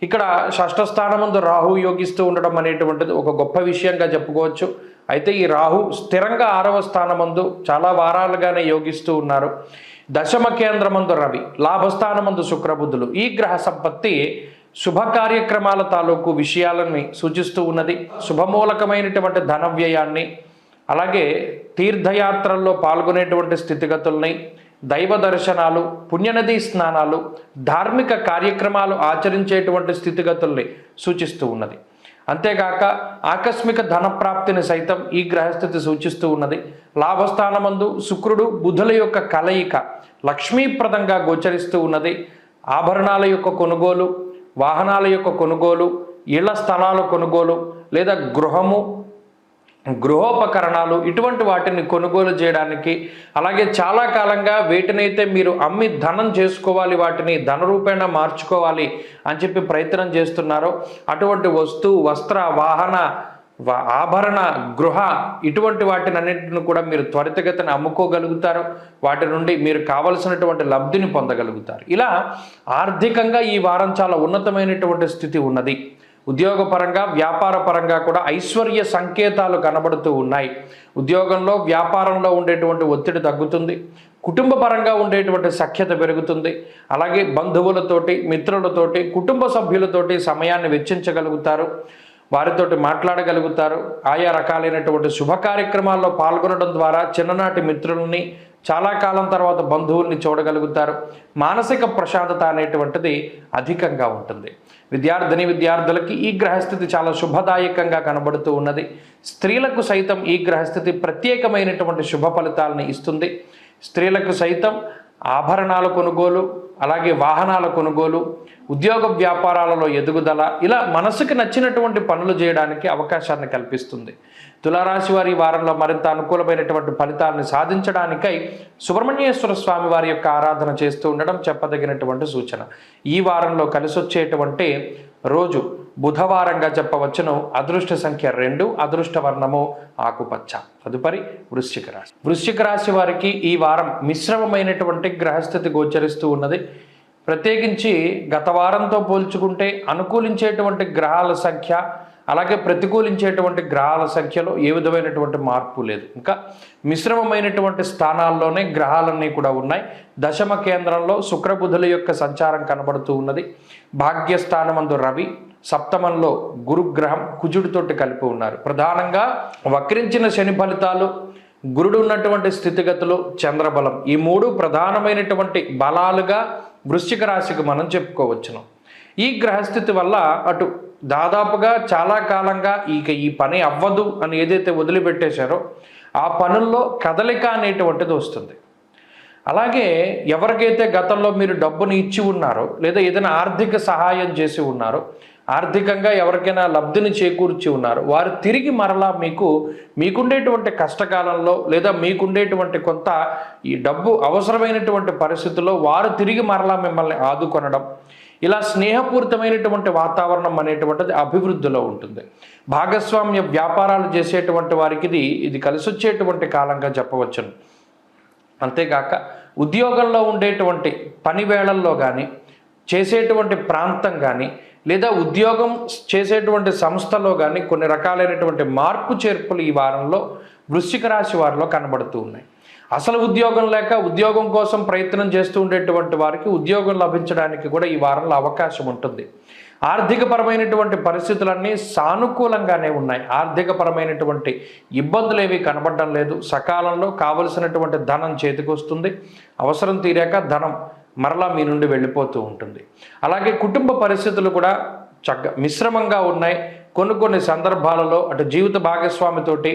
ఇక్కడ షష్ఠ స్థానమందు రాహు యోగిస్తూ ఉండడం అనేటువంటిది ఒక గొప్ప విషయంగా చెప్పుకోవచ్చు. అయితే ఈ రాహు స్థిరంగా 6వ స్థానమందు చాలా వారాలుగానే యోగిస్తూ ఉన్నారు. దశమ కేంద్రమందు రవి, లాభస్థానమందు శుక్రబుద్ధులు, ఈ గ్రహ సంపత్తి శుభ కార్యక్రమాల తాలూకు విషయాలని సూచిస్తూ ఉన్నది. శుభమూలకమైనటువంటి ధన వ్యయాన్ని, అలాగే తీర్థయాత్రల్లో పాల్గొనేటువంటి స్థితిగతుల్ని, దైవ దర్శనాలు, పుణ్యనదీ స్నానాలు, ధార్మిక కార్యక్రమాలు ఆచరించేటువంటి స్థితిగతుల్ని సూచిస్తూ ఉన్నది. అంతేగాక ఆకస్మిక ధనప్రాప్తిని సైతం ఈ గ్రహస్థితి సూచిస్తూ ఉన్నది. లాభస్థానమందు శుక్రుడు బుధుల యొక్క కలయిక లక్ష్మీప్రదంగా గోచరిస్తూ ఉన్నది. ఆభరణాల యొక్క కొనుగోలు, వాహనాల యొక్క కొనుగోలు, ఇళ్ల స్థలాల కొనుగోలు లేదా గృహోపకరణాలు ఇటువంటి వాటిని కొనుగోలు చేయడానికి, అలాగే చాలా కాలంగా వేటినైతే మీరు అమ్మి ధనం చేసుకోవాలి, వాటిని ధన రూపేణ మార్చుకోవాలి అని చెప్పి ప్రయత్నం చేస్తున్నారో అటువంటి వస్తు, వస్త్ర, వాహన, ఆభరణ, గృహ ఇటువంటి వాటిని అన్నింటిని కూడా మీరు త్వరితగతిన అమ్ముకోగలుగుతారు. వాటి నుండి మీరు కావలసినటువంటి లబ్ధిని పొందగలుగుతారు. ఇలా ఆర్థికంగా ఈ వారం చాలా ఉన్నతమైనటువంటి స్థితి ఉన్నది. ఉద్యోగపరంగా, వ్యాపార పరంగా కూడా ఐశ్వర్య సంకేతాలు కనబడుతూ ఉన్నాయి. ఉద్యోగంలో, వ్యాపారంలో ఉండేటువంటి ఒత్తిడి తగ్గుతుంది. కుటుంబ పరంగా ఉండేటువంటి సఖ్యత పెరుగుతుంది. అలాగే బంధువులతోటి, మిత్రులతోటి, కుటుంబ సభ్యులతోటి సమయాన్ని వెచ్చించగలుగుతారు, వారితోటి మాట్లాడగలుగుతారు. ఆయా రకాలైనటువంటి శుభ కార్యక్రమాల్లో పాల్గొనడం ద్వారా చిన్ననాటి మిత్రుల్ని, చాలా కాలం తర్వాత బంధువుల్ని చూడగలుగుతారు. మానసిక ప్రశాంతత అనేటువంటిది అధికంగా ఉంటుంది. విద్యార్థులకి ఈ గ్రహస్థితి చాలా శుభదాయకంగా కనబడుతూ ఉన్నది. స్త్రీలకు సైతం ఈ గ్రహస్థితి ప్రత్యేకమైనటువంటి శుభ ఫలితాలను ఇస్తుంది. స్త్రీలకు సైతం ఆభరణాల కొనుగోలు, అలాగే వాహనాల కొనుగోలు, ఉద్యోగ వ్యాపారాలలో ఎదుగుదల, ఇలా మనసుకు నచ్చినటువంటి పనులు చేయడానికి అవకాశాన్ని కల్పిస్తుంది. తులారాశి వారి వారంలో మరింత అనుకూలమైనటువంటి ఫలితాలను సాధించడానికై సుబ్రహ్మణ్యేశ్వర స్వామి వారి యొక్క ఆరాధన చేస్తూ ఉండడం చెప్పదగినటువంటి సూచన. ఈ వారంలో కలిసొచ్చేటువంటి రోజు బుధవారంగా చెప్పవచ్చును. అదృష్ట సంఖ్య 2, అదృష్ట వర్ణము ఆకుపచ్చ. తదుపరి వృశ్చిక రాశి వారికి ఈ వారం మిశ్రమమైనటువంటి గ్రహస్థితి గోచరిస్తూ ఉన్నది. ప్రత్యేకించి గత వారంతో పోల్చుకుంటే అనుకూలించేటువంటి గ్రహాల సంఖ్య, అలాగే ప్రతికూలించేటువంటి గ్రహాల సంఖ్యలో ఏ విధమైనటువంటి మార్పు లేదు. ఇంకా మిశ్రమమైనటువంటి స్థానాల్లోనే గ్రహాలన్నీ కూడా ఉన్నాయి. దశమ కేంద్రంలో శుక్రబుధుల యొక్క సంచారం కనబడుతూ ఉన్నది. భాగ్యస్థానమందు రవి, సప్తమంలో గురుగ్రహం కుజుడితోటి కలిపి ఉన్నారు. ప్రధానంగా వక్రించిన శని ఫలితాలు, గురుడు ఉన్నటువంటి స్థితిగతులు, చంద్రబలం, ఈ 3 ప్రధానమైనటువంటి బలాలుగా వృశ్చిక రాశికి మనం చెప్పుకోవచ్చును. ఈ గ్రహస్థితి వల్ల అటు దాదాపుగా చాలా కాలంగా ఈ పని అవ్వదు అని ఏదైతే వదిలిపెట్టేశారో ఆ పనుల్లో కదలిక అనేటువంటిది వస్తుంది. అలాగే ఎవరికైతే గతంలో మీరు డబ్బుని ఇచ్చి ఉన్నారో లేదా ఏదైనా ఆర్థిక సహాయం చేసి ఉన్నారో, ఆర్థికంగా ఎవరికైనా లబ్ధిని చేకూర్చి ఉన్నారు, వారు తిరిగి మరలా మీకుండేటువంటి కష్టకాలంలో లేదా మీకుండేటువంటి కొంత ఈ డబ్బు అవసరమైనటువంటి పరిస్థితుల్లో వారు తిరిగి మరలా మిమ్మల్ని ఆదుకొనడం, ఇలా స్నేహపూరితమైనటువంటి వాతావరణం అనేటువంటిది అభివృద్ధిలో ఉంటుంది. భాగస్వామ్య వ్యాపారాలు చేసేటువంటి వారికి ఇది కలిసొచ్చేటువంటి కాలంగా చెప్పవచ్చును. అంతేగాక ఉద్యోగంలో ఉండేటువంటి పని వేళల్లో కానీ, చేసేటువంటి ప్రాంతం కానీ, లేదా ఉద్యోగం చేసేటువంటి సంస్థలో కానీ కొన్ని రకాలైనటువంటి మార్పు చేర్పులు ఈ వారంలో వృశ్చిక రాశి వారిలో కనబడుతూ ఉన్నాయి. అసలు ఉద్యోగం లేక ఉద్యోగం కోసం ప్రయత్నం చేస్తూ ఉండేటువంటి వారికి ఉద్యోగం లభించడానికి కూడా ఈ వారంలో అవకాశం ఉంటుంది. ఆర్థికపరమైనటువంటి పరిస్థితులన్నీ సానుకూలంగానే ఉన్నాయి. ఆర్థికపరమైనటువంటి ఇబ్బందులు ఏవి కనబడడం లేదు. సకాలంలో కావలసినటువంటి ధనం చేతికి వస్తుంది. అవసరం తీరాక ధనం మరలా మీ నుండి వెళ్ళిపోతూ ఉంటుంది. అలాగే కుటుంబ పరిస్థితులు కూడా మిశ్రమంగా ఉన్నాయి. కొన్ని సందర్భాలలో అటు జీవిత భాగస్వామితోటి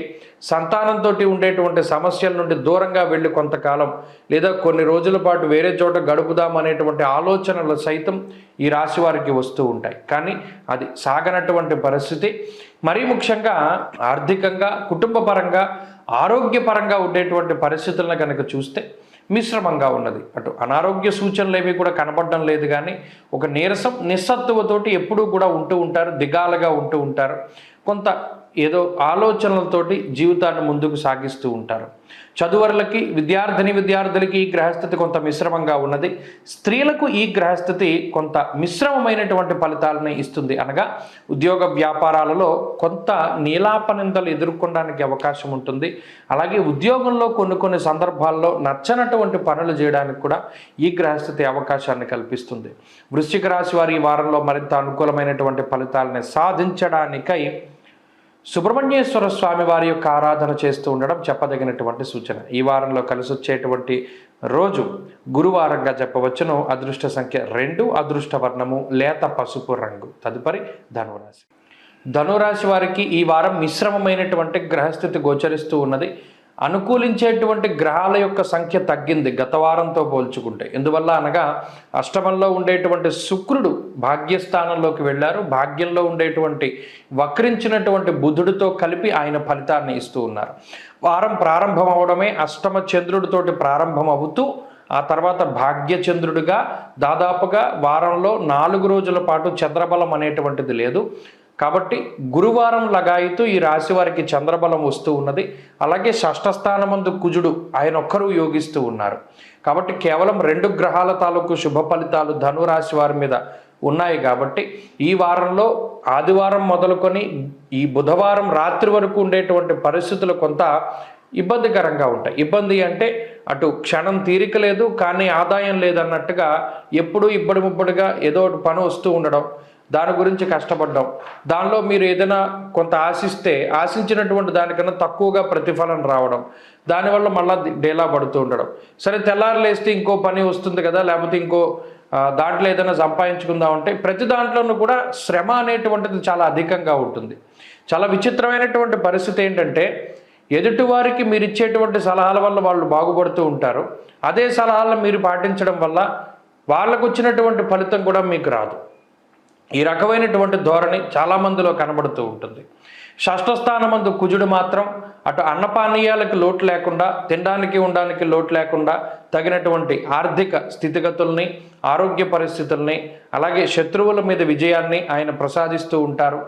సంతానంతో ఉండేటువంటి సమస్యల నుండి దూరంగా వెళ్ళి కొంతకాలం లేదా కొన్ని రోజుల పాటు వేరే చోట గడుపుదాం అనేటువంటి ఆలోచనలు సైతం ఈ రాశి వారికి వస్తూ ఉంటాయి. కానీ అది సాగనటువంటి పరిస్థితి. మరీ ముఖ్యంగా ఆర్థికంగా, కుటుంబపరంగా, ఆరోగ్యపరంగా ఉండేటువంటి పరిస్థితులను కనుక చూస్తే మిశ్రమంగా ఉన్నది. అటు అనారోగ్య సూచనలు ఏవి కూడా కనపడడం లేదు, కానీ ఒక నీరసం, నిస్సత్తువతోటి ఎప్పుడూ కూడా ఉంటూ ఉంటారు, దిగాలుగా ఉంటూ ఉంటారు. కొంత ఏదో ఆలోచనలతోటి జీవితాన్ని ముందుకు సాగిస్తూ ఉంటారు. చదువరులకి, విద్యార్థులకి ఈ గ్రహస్థితి కొంత మిశ్రమంగా ఉన్నది. స్త్రీలకు ఈ గ్రహస్థితి కొంత మిశ్రమమైనటువంటి ఫలితాలని ఇస్తుంది. అనగా ఉద్యోగ వ్యాపారాలలో కొంత నీలాపనిందలు ఎదుర్కొనడానికి అవకాశం ఉంటుంది. అలాగే ఉద్యోగంలో కొన్ని సందర్భాల్లో నచ్చనటువంటి పనులు చేయడానికి కూడా ఈ గ్రహస్థితి అవకాశాన్ని కల్పిస్తుంది. వృశ్చిక రాశి వారి ఈ వారంలో మరింత అనుకూలమైనటువంటి ఫలితాలని సాధించడానికై సుబ్రహ్మణ్యేశ్వర స్వామి వారి యొక్క ఆరాధన చేస్తూ ఉండడం చెప్పదగినటువంటి సూచన. ఈ వారంలో కలిసి వచ్చేటువంటి రోజు గురువారంగా చెప్పవచ్చును. అదృష్ట సంఖ్య 2, అదృష్ట వర్ణము లేత పసుపు రంగు. తదుపరి ధనురాశి. ధనురాశి వారికి ఈ వారం మిశ్రమమైనటువంటి గ్రహస్థితి గోచరిస్తూ ఉన్నది. అనుకూలించేటువంటి గ్రహాల యొక్క సంఖ్య తగ్గింది గత వారంతో పోల్చుకుంటే. ఎందువల్ల అనగా అష్టమంలో ఉండేటువంటి శుక్రుడు భాగ్యస్థానంలోకి వెళ్ళారు. భాగ్యంలో ఉండేటువంటి వక్రించినటువంటి బుధుడితో కలిపి ఆయన ఫలితాన్ని ఇస్తూ ఉన్నారు. వారం ప్రారంభం అవడమే అష్టమ చంద్రుడితోటి ప్రారంభం అవుతూ ఆ తర్వాత భాగ్యచంద్రుడిగా దాదాపుగా వారంలో 4 రోజుల పాటు చంద్రబలం అనేటువంటిది లేదు. కాబట్టి గురువారం లగాయితూ ఈ రాశి వారికి చంద్రబలం వస్తూ ఉన్నది. అలాగే షష్ఠస్థానమందు కుజుడు ఆయన ఒక్కరూ యోగిస్తూ ఉన్నారు. కాబట్టి కేవలం 2 గ్రహాల తాలూకు శుభ ఫలితాలు ధనురాశి వారి మీద ఉన్నాయి. కాబట్టి ఈ వారంలో ఆదివారం మొదలుకొని ఈ బుధవారం రాత్రి వరకు ఉండేటువంటి పరిస్థితులు కొంత ఇబ్బందికరంగా ఉంటాయి. ఇబ్బంది అంటే అటు క్షణం తీరిక లేదు, కానీ ఆదాయం లేదన్నట్టుగా ఎప్పుడూ ఇబ్బడి ముబ్బడిగా ఏదో ఒకటి పని వస్తూ ఉండడం, దాని గురించి కష్టపడ్డాం, దానిలో మీరు ఏదైనా కొంత ఆశిస్తే ఆశించినటువంటి దానికన్నా తక్కువగా ప్రతిఫలం రావడం, దానివల్ల మళ్ళీ డేలా పడుతూ ఉండడం. సరే తెల్లారు లేస్తే ఇంకో పని వస్తుంది కదా, లేకపోతే ఇంకో దాంట్లో ఏదైనా సంపాదించుకుందాం అంటే ప్రతి దాంట్లోనూ కూడా శ్రమ అనేటువంటిది చాలా అధికంగా ఉంటుంది. చాలా విచిత్రమైనటువంటి పరిస్థితి ఏంటంటే ఎదుటివారికి మీరు ఇచ్చేటువంటి సలహాల వల్ల వాళ్ళు బాగుపడుతూ ఉంటారు. అదే సలహాలను మీరు పాటించడం వల్ల వాళ్ళకు వచ్చినటువంటి ఫలితం కూడా మీకు రాదు. ఈ రకమైనటువంటి ధోరణి చాలామందిలో కనబడుతూ ఉంటుంది. షష్ఠస్థానమందు కుజుడు మాత్రం అటు అన్నపానీయాలకు లోటు లేకుండా, తినడానికి ఉండడానికి లోటు లేకుండా తగినటువంటి ఆర్థిక స్థితిగతుల్ని, ఆరోగ్య పరిస్థితుల్ని, అలాగే శత్రువుల మీద విజయాన్ని ఆయన ప్రసాదిస్తూ ఉంటారు.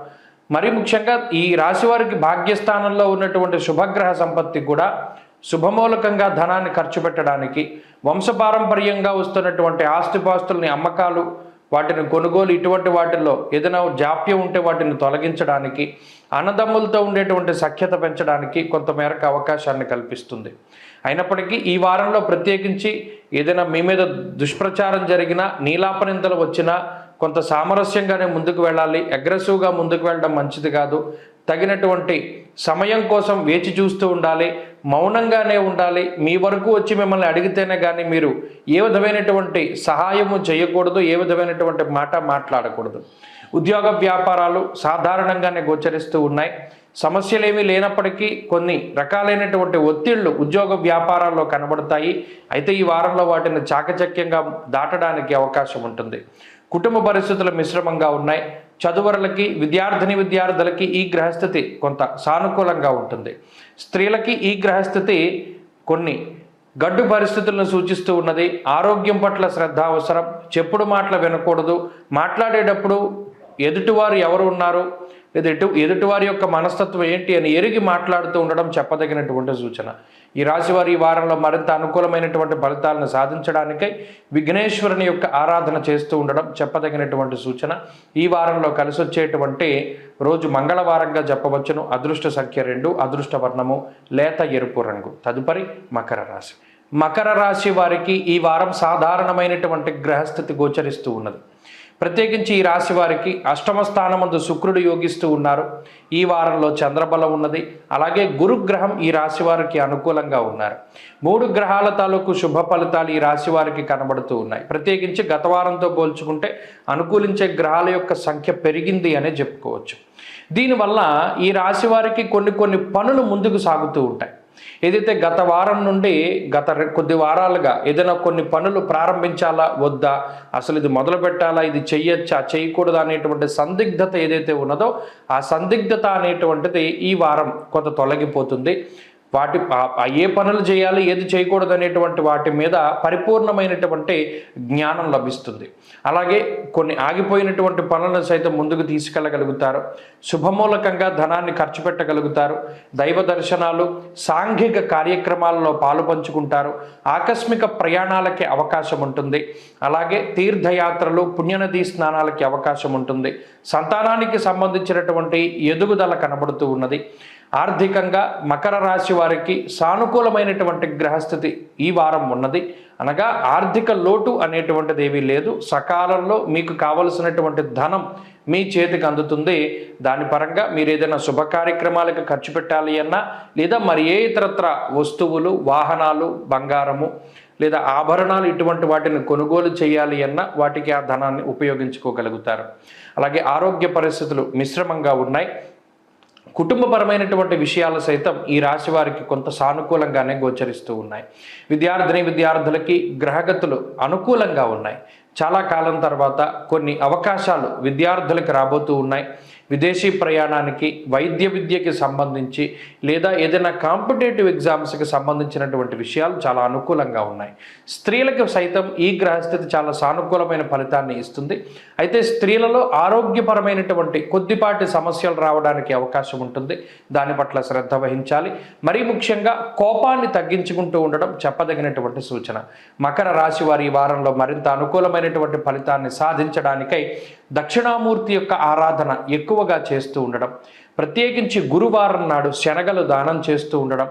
మరి ముఖ్యంగా ఈ రాశి వారికి భాగ్యస్థానంలో ఉన్నటువంటి శుభగ్రహ సంపత్తి కూడా శుభమూలకంగా ధనాన్ని ఖర్చు పెట్టడానికి, వంశపారంపర్యంగా వస్తున్నటువంటి ఆస్తిపాస్తుల్ని అమ్మకాలు, వాటిని కొనుగోలు, ఇటువంటి వాటిల్లో ఏదైనా జాప్యం ఉంటే వాటిని తొలగించడానికి, అన్నదమ్ములతో ఉండేటువంటి సఖ్యత పెంచడానికి కొంతమేరకు అవకాశాన్ని కల్పిస్తుంది. అయినప్పటికీ ఈ వారంలో ప్రత్యేకించి ఏదైనా మీ మీద దుష్ప్రచారం జరిగినా, నీలాపనిందలు వచ్చినా కొంత సామరస్యంగానే ముందుకు వెళ్ళాలి. అగ్రెసివ్గా ముందుకు వెళ్ళడం మంచిది కాదు. తగినటువంటి సమయం కోసం వేచి చూస్తూ ఉండాలి, మౌనంగానే ఉండాలి. మీ వరకు వచ్చి మిమ్మల్ని అడిగితేనే కానీ మీరు ఏ విధమైనటువంటి సహాయము చేయకూడదు, ఏ విధమైనటువంటి మాట మాట్లాడకూడదు. ఉద్యోగ వ్యాపారాలు సాధారణంగానే గోచరిస్తూ ఉన్నాయి. సమస్యలేమీ లేనప్పటికీ కొన్ని రకాలైనటువంటి ఒత్తిళ్లు ఉద్యోగ వ్యాపారాల్లో కనబడతాయి. అయితే ఈ వారంలో వాటిని చాకచక్యంగా దాటడానికి అవకాశం ఉంటుంది. కుటుంబ పరిస్థితులు మిశ్రమంగా ఉన్నాయి. చదువరులకి, విద్యార్థులకి ఈ గ్రహస్థితి కొంత సానుకూలంగా ఉంటుంది. స్త్రీలకి ఈ గ్రహస్థితి కొన్ని గడ్డు పరిస్థితులను సూచిస్తూ ఉన్నది. ఆరోగ్యం పట్ల శ్రద్ధ అవసరం. చెప్పుడు మాటలు వినకూడదు. మాట్లాడేటప్పుడు ఎదుటివారు ఎవరు ఉన్నారు, లేదా ఎదుటివారి యొక్క మనస్తత్వం ఏంటి అని ఎరిగి మాట్లాడుతూ ఉండడం చెప్పదగినటువంటి సూచన. ఈ రాశివారి ఈ వారంలో మరింత అనుకూలమైనటువంటి ఫలితాలను సాధించడానికై విఘ్నేశ్వరుని యొక్క ఆరాధన చేస్తూ ఉండడం చెప్పదగినటువంటి సూచన. ఈ వారంలో కలిసి వచ్చేటువంటి రోజు మంగళవారంగా చెప్పవచ్చును. అదృష్ట సంఖ్య 2, అదృష్ట వర్ణము లేత ఎరుపు రంగు. తదుపరి మకర రాశి. మకర రాశి వారికి ఈ వారం సాధారణమైనటువంటి గ్రహస్థితి గోచరిస్తూ ఉన్నది. ప్రత్యేకించి ఈ రాశి వారికి అష్టమ స్థానమందు శుక్రుడు యోగిస్తూ ఉన్నారు. ఈ వారంలో చంద్రబలం ఉన్నది. అలాగే గురుగ్రహం ఈ రాశి వారికి అనుకూలంగా ఉన్నారు. 3 గ్రహాల తాలూకు శుభ ఫలితాలు ఈ రాశి వారికి కనబడుతూ ఉన్నాయి. ప్రత్యేకించి గత వారంతో పోల్చుకుంటే అనుకూలించే గ్రహాల యొక్క సంఖ్య పెరిగింది అనే చెప్పుకోవచ్చు. దీనివల్ల ఈ రాశి వారికి కొన్ని కొన్ని పనులు ముందుకు సాగుతూ ఉంటాయి. ఏదైతే గత వారం నుండి కొద్ది వారాలుగా ఏదైనా కొన్ని పనులు ప్రారంభించాలా వద్దా, అసలు ఇది మొదలు పెట్టాలా, ఇది చెయ్యొచ్చా చేయకూడదా అనేటువంటి సందిగ్ధత ఏదైతే ఉన్నదో ఆ సందిగ్ధత అనేటువంటిది ఈ వారం కొంత తొలగిపోతుంది. ఏ పనులు చేయాలి ఏది చేయకూడదు అనేటువంటి వాటి మీద పరిపూర్ణమైనటువంటి జ్ఞానం లభిస్తుంది. అలాగే కొన్ని ఆగిపోయినటువంటి పనులను సైతం ముందుకు తీసుకెళ్ళగలుగుతారు. శుభమూలకంగా ధనాన్ని ఖర్చు పెట్టగలుగుతారు. దైవ దర్శనాలు, సాంఘిక కార్యక్రమాలలో పాలు పంచుకుంటారు. ఆకస్మిక ప్రయాణాలకి అవకాశం ఉంటుంది. అలాగే తీర్థయాత్రలు, పుణ్యనదీ స్నానాలకి అవకాశం ఉంటుంది. సంతానానికి సంబంధించినటువంటి ఎదుగుదల కనబడుతూ ఉన్నది. ఆర్థికంగా మకర రాశి వారికి సానుకూలమైనటువంటి గ్రహస్థితి ఈ వారం ఉన్నది. అనగా ఆర్థిక లోటు అనేటువంటిది ఏమీ లేదు. సకాలంలో మీకు కావలసినటువంటి ధనం మీ చేతికి అందుతుంది. దాని పరంగా మీరు ఏదైనా శుభ కార్యక్రమాలకు ఖర్చు పెట్టాలి అన్నా, లేదా మరి ఏ ఇతరత్ర వస్తువులు, వాహనాలు, బంగారము లేదా ఆభరణాలు ఇటువంటి వాటిని కొనుగోలు చేయాలి అన్నా వాటికి ఆ ధనాన్ని ఉపయోగించుకోగలుగుతారు. అలాగే ఆరోగ్య పరిస్థితులు మిశ్రమంగా ఉన్నాయి. కుటుంబపరమైనటువంటి విషయాలు సైతం ఈ రాశి వారికి కొంత సానుకూలంగానే గోచరిస్తూ ఉన్నాయి. విద్యార్థులకి గ్రహగతులు అనుకూలంగా ఉన్నాయి. చాలా కాలం తర్వాత కొన్ని అవకాశాలు విద్యార్థులకు రాబోతూ ఉన్నాయి. విదేశీ ప్రయాణానికి, వైద్య విద్యకి సంబంధించి లేదా ఏదైనా కాంపిటేటివ్ ఎగ్జామ్స్కి సంబంధించినటువంటి విషయాలు చాలా అనుకూలంగా ఉన్నాయి. స్త్రీలకు సైతం ఈ గ్రహస్థితి చాలా సానుకూలమైన ఫలితాన్ని ఇస్తుంది. అయితే స్త్రీలలో ఆరోగ్యపరమైనటువంటి కొద్దిపాటి సమస్యలు రావడానికి అవకాశం ఉంటుంది. దాని పట్ల శ్రద్ధ వహించాలి. మరీ ముఖ్యంగా కోపాన్ని తగ్గించుకుంటూ ఉండడం చెప్పదగినటువంటి సూచన. మకర రాశి వారి ఈ వారంలో మరింత అనుకూలమైనటువంటి ఫలితాన్ని సాధించడానికై దక్షిణామూర్తి యొక్క ఆరాధన ఎక్కువగా చేస్తూ ఉండడం, ప్రత్యేకించి గురువారం నాడు శనగలు దానం చేస్తూ ఉండడం,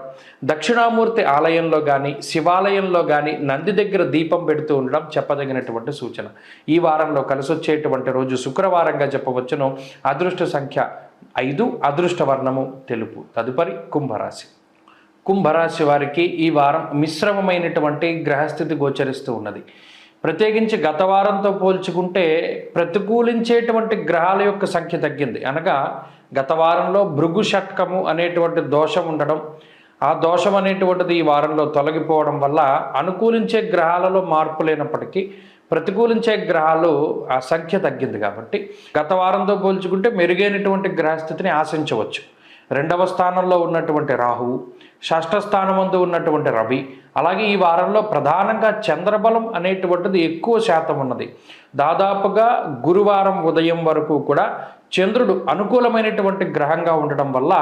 దక్షిణామూర్తి ఆలయంలో కానీ శివాలయంలో కానీ నంది దగ్గర దీపం పెడుతూ ఉండడం చెప్పదగినటువంటి సూచన. ఈ వారంలో కలిసొచ్చేటువంటి రోజు శుక్రవారంగా చెప్పవచ్చును. అదృష్ట సంఖ్య 5, అదృష్ట వర్ణము తెలుపు. తదుపరి కుంభరాశి. కుంభరాశి వారికి ఈ వారం మిశ్రమమైనటువంటి గ్రహస్థితి గోచరిస్తూ ఉన్నది. ప్రత్యేకించి గత వారంతో పోల్చుకుంటే ప్రతికూలించేటువంటి గ్రహాల యొక్క సంఖ్య తగ్గింది. అనగా గత వారంలో భృగు షట్కము అనేటువంటి దోషం ఉండడం, ఆ దోషం అనేటువంటిది ఈ వారంలో తొలగిపోవడం వల్ల అనుకూలించే గ్రహాలలో మార్పు లేనప్పటికీ ప్రతికూలించే గ్రహాలు ఆ సంఖ్య తగ్గింది. కాబట్టి గత వారంతో పోల్చుకుంటే మెరుగైనటువంటి గ్రహస్థితిని ఆశించవచ్చు. 2వ స్థానంలో ఉన్నటువంటి రాహువు, షష్ఠ స్థానమందు ఉన్నటువంటి రవి, అలాగే ఈ వారంలో ప్రధానంగా చంద్రబలం అనేటువంటిది ఎక్కువ శాతం ఉన్నది. దాదాపుగా గురువారం ఉదయం వరకు కూడా చంద్రుడు అనుకూలమైనటువంటి గ్రహంగా ఉండడం వల్ల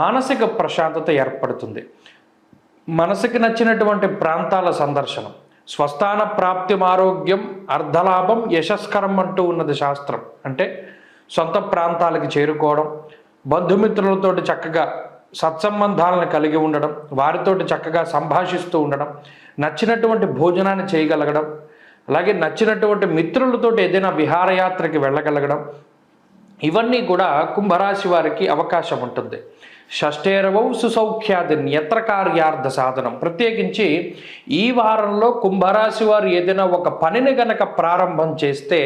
మానసిక ప్రశాంతత ఏర్పడుతుంది. మనసుకి నచ్చినటువంటి ప్రాంతాల సందర్శనం, స్వస్థాన ప్రాప్తి, ఆరోగ్యం, అర్ధలాభం, యశస్కరం అంటూ ఉన్నది శాస్త్రం. అంటే సొంత ప్రాంతాలకి చేరుకోవడం, బంధుమిత్రులతోటి చక్కగా సత్సంబంధాలను కలిగి ఉండడం, వారితోటి చక్కగా సంభాషిస్తూ ఉండడం, నచ్చినటువంటి భోజనాన్ని చేయగలగడం, అలాగే నచ్చినటువంటి మిత్రులతోటి ఏదైనా విహారయాత్రకి వెళ్ళగలగడం, ఇవన్నీ కూడా కుంభరాశి వారికి అవకాశం ఉంటుంది. షష్ఠేరవౌ సుసౌఖ్యాది యత్ర కార్యార్థ సాధనం. ప్రత్యేకించి ఈ వారంలో కుంభరాశి వారు ఏదైనా ఒక పనిని గనక ప్రారంభం చేస్తే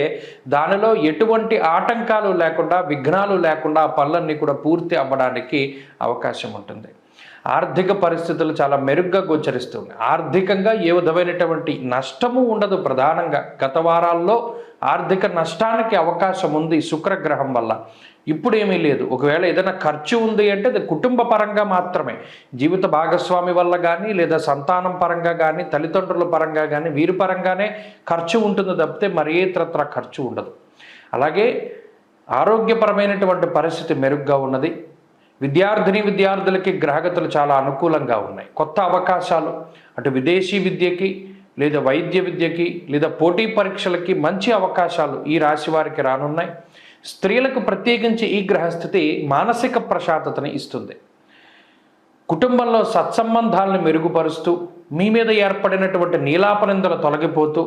దానిలో ఎటువంటి ఆటంకాలు లేకుండా, విఘ్నాలు లేకుండా ఆ పనులన్నీ కూడా పూర్తి అవ్వడానికి అవకాశం ఉంటుంది. ఆర్థిక పరిస్థితులు చాలా మెరుగ్గా గోచరిస్తుంది. ఆర్థికంగా ఏ విధమైనటువంటి నష్టము ఉండదు. ప్రధానంగా గత వారాల్లో ఆర్థిక నష్టానికి అవకాశం ఉంది శుక్రగ్రహం వల్ల. ఇప్పుడు ఏమీ లేదు. ఒకవేళ ఏదైనా ఖర్చు ఉంది అంటే అది కుటుంబ పరంగా మాత్రమే. జీవిత భాగస్వామి వల్ల కానీ లేదా సంతానం పరంగా కానీ తల్లిదండ్రుల పరంగా కానీ వీరి పరంగానే ఖర్చు ఉంటుంది తప్పితే మరి ఇతరత్ర ఖర్చు ఉండదు. అలాగే ఆరోగ్యపరమైనటువంటి పరిస్థితి మెరుగ్గా ఉన్నది. విద్యార్థులకి గ్రహగతులు చాలా అనుకూలంగా ఉన్నాయి. కొత్త అవకాశాలు అటు విదేశీ విద్యకి లేదా వైద్య విద్యకి లేదా పోటీ పరీక్షలకి మంచి అవకాశాలు ఈ రాశి వారికి రానున్నాయి. స్త్రీలకు ప్రత్యేకించి ఈ గ్రహస్థితి మానసిక ప్రశాంతతని ఇస్తుంది. కుటుంబంలో సత్సంబంధాలను మెరుగుపరుస్తూ మీ మీద ఏర్పడినటువంటి నీలాపనిందలు తొలగిపోతూ,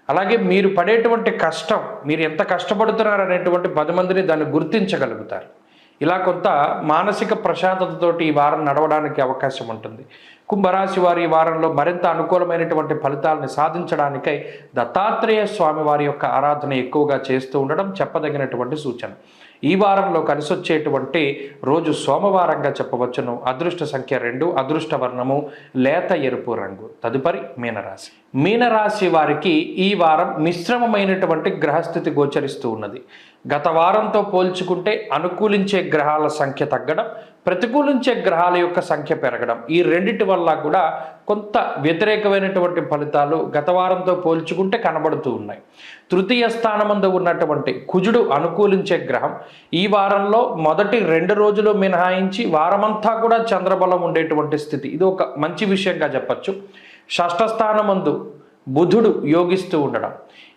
అలాగే మీరు పడేటువంటి కష్టం, మీరు ఎంత కష్టపడుతున్నారు అనేటువంటి 10 మందిని దాన్ని గుర్తించగలుగుతారు. ఇలా కొంత మానసిక ప్రశాంతతతోటి ఈ వారం నడవడానికి అవకాశం ఉంటుంది. కుంభరాశి వారి ఈ వారంలో మరింత అనుకూలమైనటువంటి ఫలితాలను సాధించడానికై దత్తాత్రేయ స్వామి వారి యొక్క ఆరాధన ఎక్కువగా చేస్తూ ఉండడం చెప్పదగినటువంటి సూచన. ఈ వారంలో కలిసి వచ్చేటువంటి రోజు సోమవారంగా చెప్పవచ్చును. అదృష్ట సంఖ్య 2, అదృష్ట వర్ణము లేత ఎరుపు రంగు. తదుపరి మీనరాశి. మీనరాశి వారికి ఈ వారం మిశ్రమమైనటువంటి గ్రహస్థితి గోచరిస్తూ ఉన్నది. గత వారంతో పోల్చుకుంటే అనుకూలించే గ్రహాల సంఖ్య తగ్గడం, ప్రతికూలించే గ్రహాల యొక్క సంఖ్య పెరగడం, ఈ రెండిటి వల్ల కూడా కొంత వ్యతిరేకమైనటువంటి ఫలితాలు గత వారంతో పోల్చుకుంటే కనబడుతూ ఉన్నాయి. తృతీయ స్థానమందు ఉన్నటువంటి కుజుడు అనుకూలించే గ్రహం. ఈ వారంలో మొదటి 2 రోజులు మినహాయించి వారమంతా కూడా చంద్రబలం ఉండేటువంటి స్థితి. ఇది ఒక మంచి విషయంగా చెప్పచ్చు. షష్ఠ స్థానమందు బుధుడు యోగిస్తూ ఉండడం,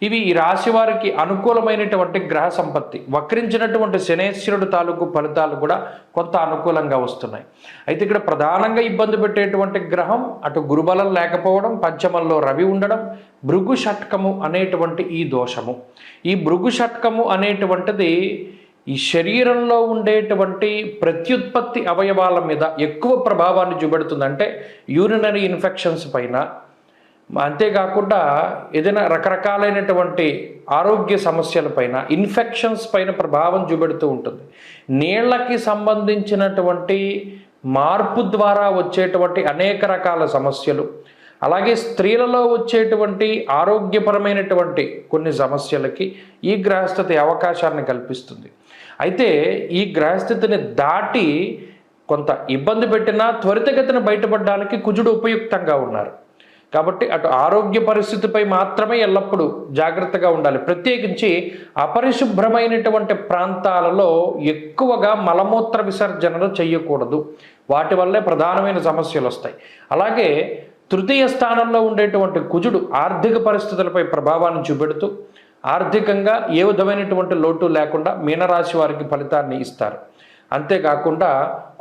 ఇవి ఈ రాశి వారికి అనుకూలమైనటువంటి గ్రహ సంపత్తి. వక్రించినటువంటి శనేశ్వరుడు తాలూకు ఫలితాలు కూడా కొంత అనుకూలంగా వస్తున్నాయి. అయితే ఇక్కడ ప్రధానంగా ఇబ్బంది పెట్టేటువంటి గ్రహం అటు గురుబలం లేకపోవడం, పంచమంలో రవి ఉండడం, భృగు షట్కము అనేటువంటి ఈ దోషము. ఈ భృగు షట్కము అనేటువంటిది ఈ శరీరంలో ఉండేటువంటి ప్రత్యుత్పత్తి అవయవాల మీద ఎక్కువ ప్రభావాన్ని చూపెడుతుందంటే యూరినరీ ఇన్ఫెక్షన్స్ పైన, అంతేకాకుండా ఏదైనా రకరకాలైనటువంటి ఆరోగ్య సమస్యల పైన, ఇన్ఫెక్షన్స్ పైన ప్రభావం చూపెడుతూ ఉంటుంది. నీళ్ళకి సంబంధించినటువంటి మార్పు ద్వారా వచ్చేటువంటి అనేక రకాల సమస్యలు, అలాగే స్త్రీలలో వచ్చేటువంటి ఆరోగ్యపరమైనటువంటి కొన్ని సమస్యలకి ఈ గ్రహస్థితి అవకాశాన్ని కల్పిస్తుంది. అయితే ఈ గ్రహస్థితిని దాటి కొంత ఇబ్బంది పెట్టినా త్వరితగతిన బయటపడడానికి కుజుడు ఉపయుక్తంగా ఉన్నారు. కాబట్టి అటు ఆరోగ్య పరిస్థితిపై మాత్రమే ఎల్లప్పుడూ జాగ్రత్తగా ఉండాలి. ప్రత్యేకించి అపరిశుభ్రమైనటువంటి ప్రాంతాలలో ఎక్కువగా మలమూత్ర విసర్జనలు చేయకూడదు. వాటి వల్లే ప్రధానమైన సమస్యలు వస్తాయి. అలాగే తృతీయ స్థానంలో ఉండేటువంటి కుజుడు ఆర్థిక పరిస్థితులపై ప్రభావాన్ని చూపెడుతూ ఆర్థికంగా ఏ విధమైనటువంటి లోటు లేకుండా మీనరాశి వారికి ఫలితాన్ని ఇస్తారు. అంతేకాకుండా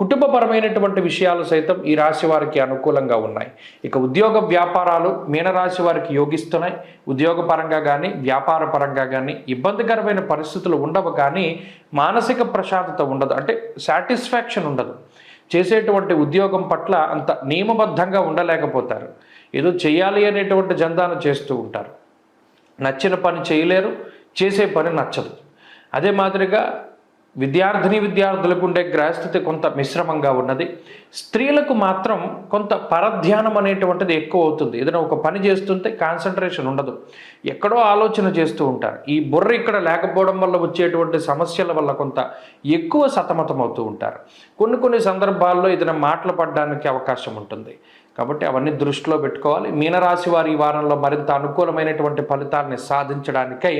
కుటుంబపరమైనటువంటి విషయాలు సైతం ఈ రాశి వారికి అనుకూలంగా ఉన్నాయి. ఇక ఉద్యోగ వ్యాపారాలు మీనరాశి వారికి యోగిస్తున్నాయి. ఉద్యోగపరంగా కానీ వ్యాపార పరంగా కానీ ఇబ్బందికరమైన పరిస్థితులు ఉండవు, కానీ మానసిక ప్రశాంతత ఉండదు. అంటే సాటిస్ఫాక్షన్ ఉండదు. చేసేటువంటి ఉద్యోగం పట్ల అంత నియమబద్ధంగా ఉండలేకపోతారు. ఏదో చేయాలి అనేటువంటి జందాను చేస్తూ ఉంటారు. నచ్చిన పని చేయలేరు, చేసే పని నచ్చదు. అదే మాదిరిగా విద్యార్థులకు ఉండే గ్రహస్థితి కొంత మిశ్రమంగా ఉన్నది. స్త్రీలకు మాత్రం కొంత పరధ్యానం అనేటువంటిది ఎక్కువ అవుతుంది. ఏదైనా ఒక పని చేస్తుంటే కాన్సన్ట్రేషన్ ఉండదు, ఎక్కడో ఆలోచన చేస్తూ ఉంటారు. ఈ బుర్ర ఇక్కడ లేకపోవడం వల్ల వచ్చేటువంటి సమస్యల వల్ల కొంత ఎక్కువ సతమతం అవుతూ ఉంటారు. కొన్ని సందర్భాల్లో ఏదైనా మాటలు పడడానికి అవకాశం ఉంటుంది. కాబట్టి అవన్నీ దృష్టిలో పెట్టుకోవాలి. మీనరాశి వారి ఈ వారంలో మరింత అనుకూలమైనటువంటి ఫలితాన్ని సాధించడానికై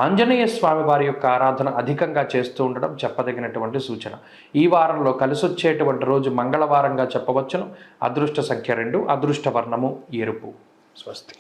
ఆంజనేయ స్వామి వారి యొక్క ఆరాధన అధికంగా చేస్తూ ఉండడం చెప్పదగినటువంటి సూచన. ఈ వారంలో కలిసొచ్చేటువంటి రోజు మంగళవారంగా చెప్పవచ్చును. అదృష్ట సంఖ్య 2, అదృష్ట వర్ణము ఎరుపు. స్వస్తి.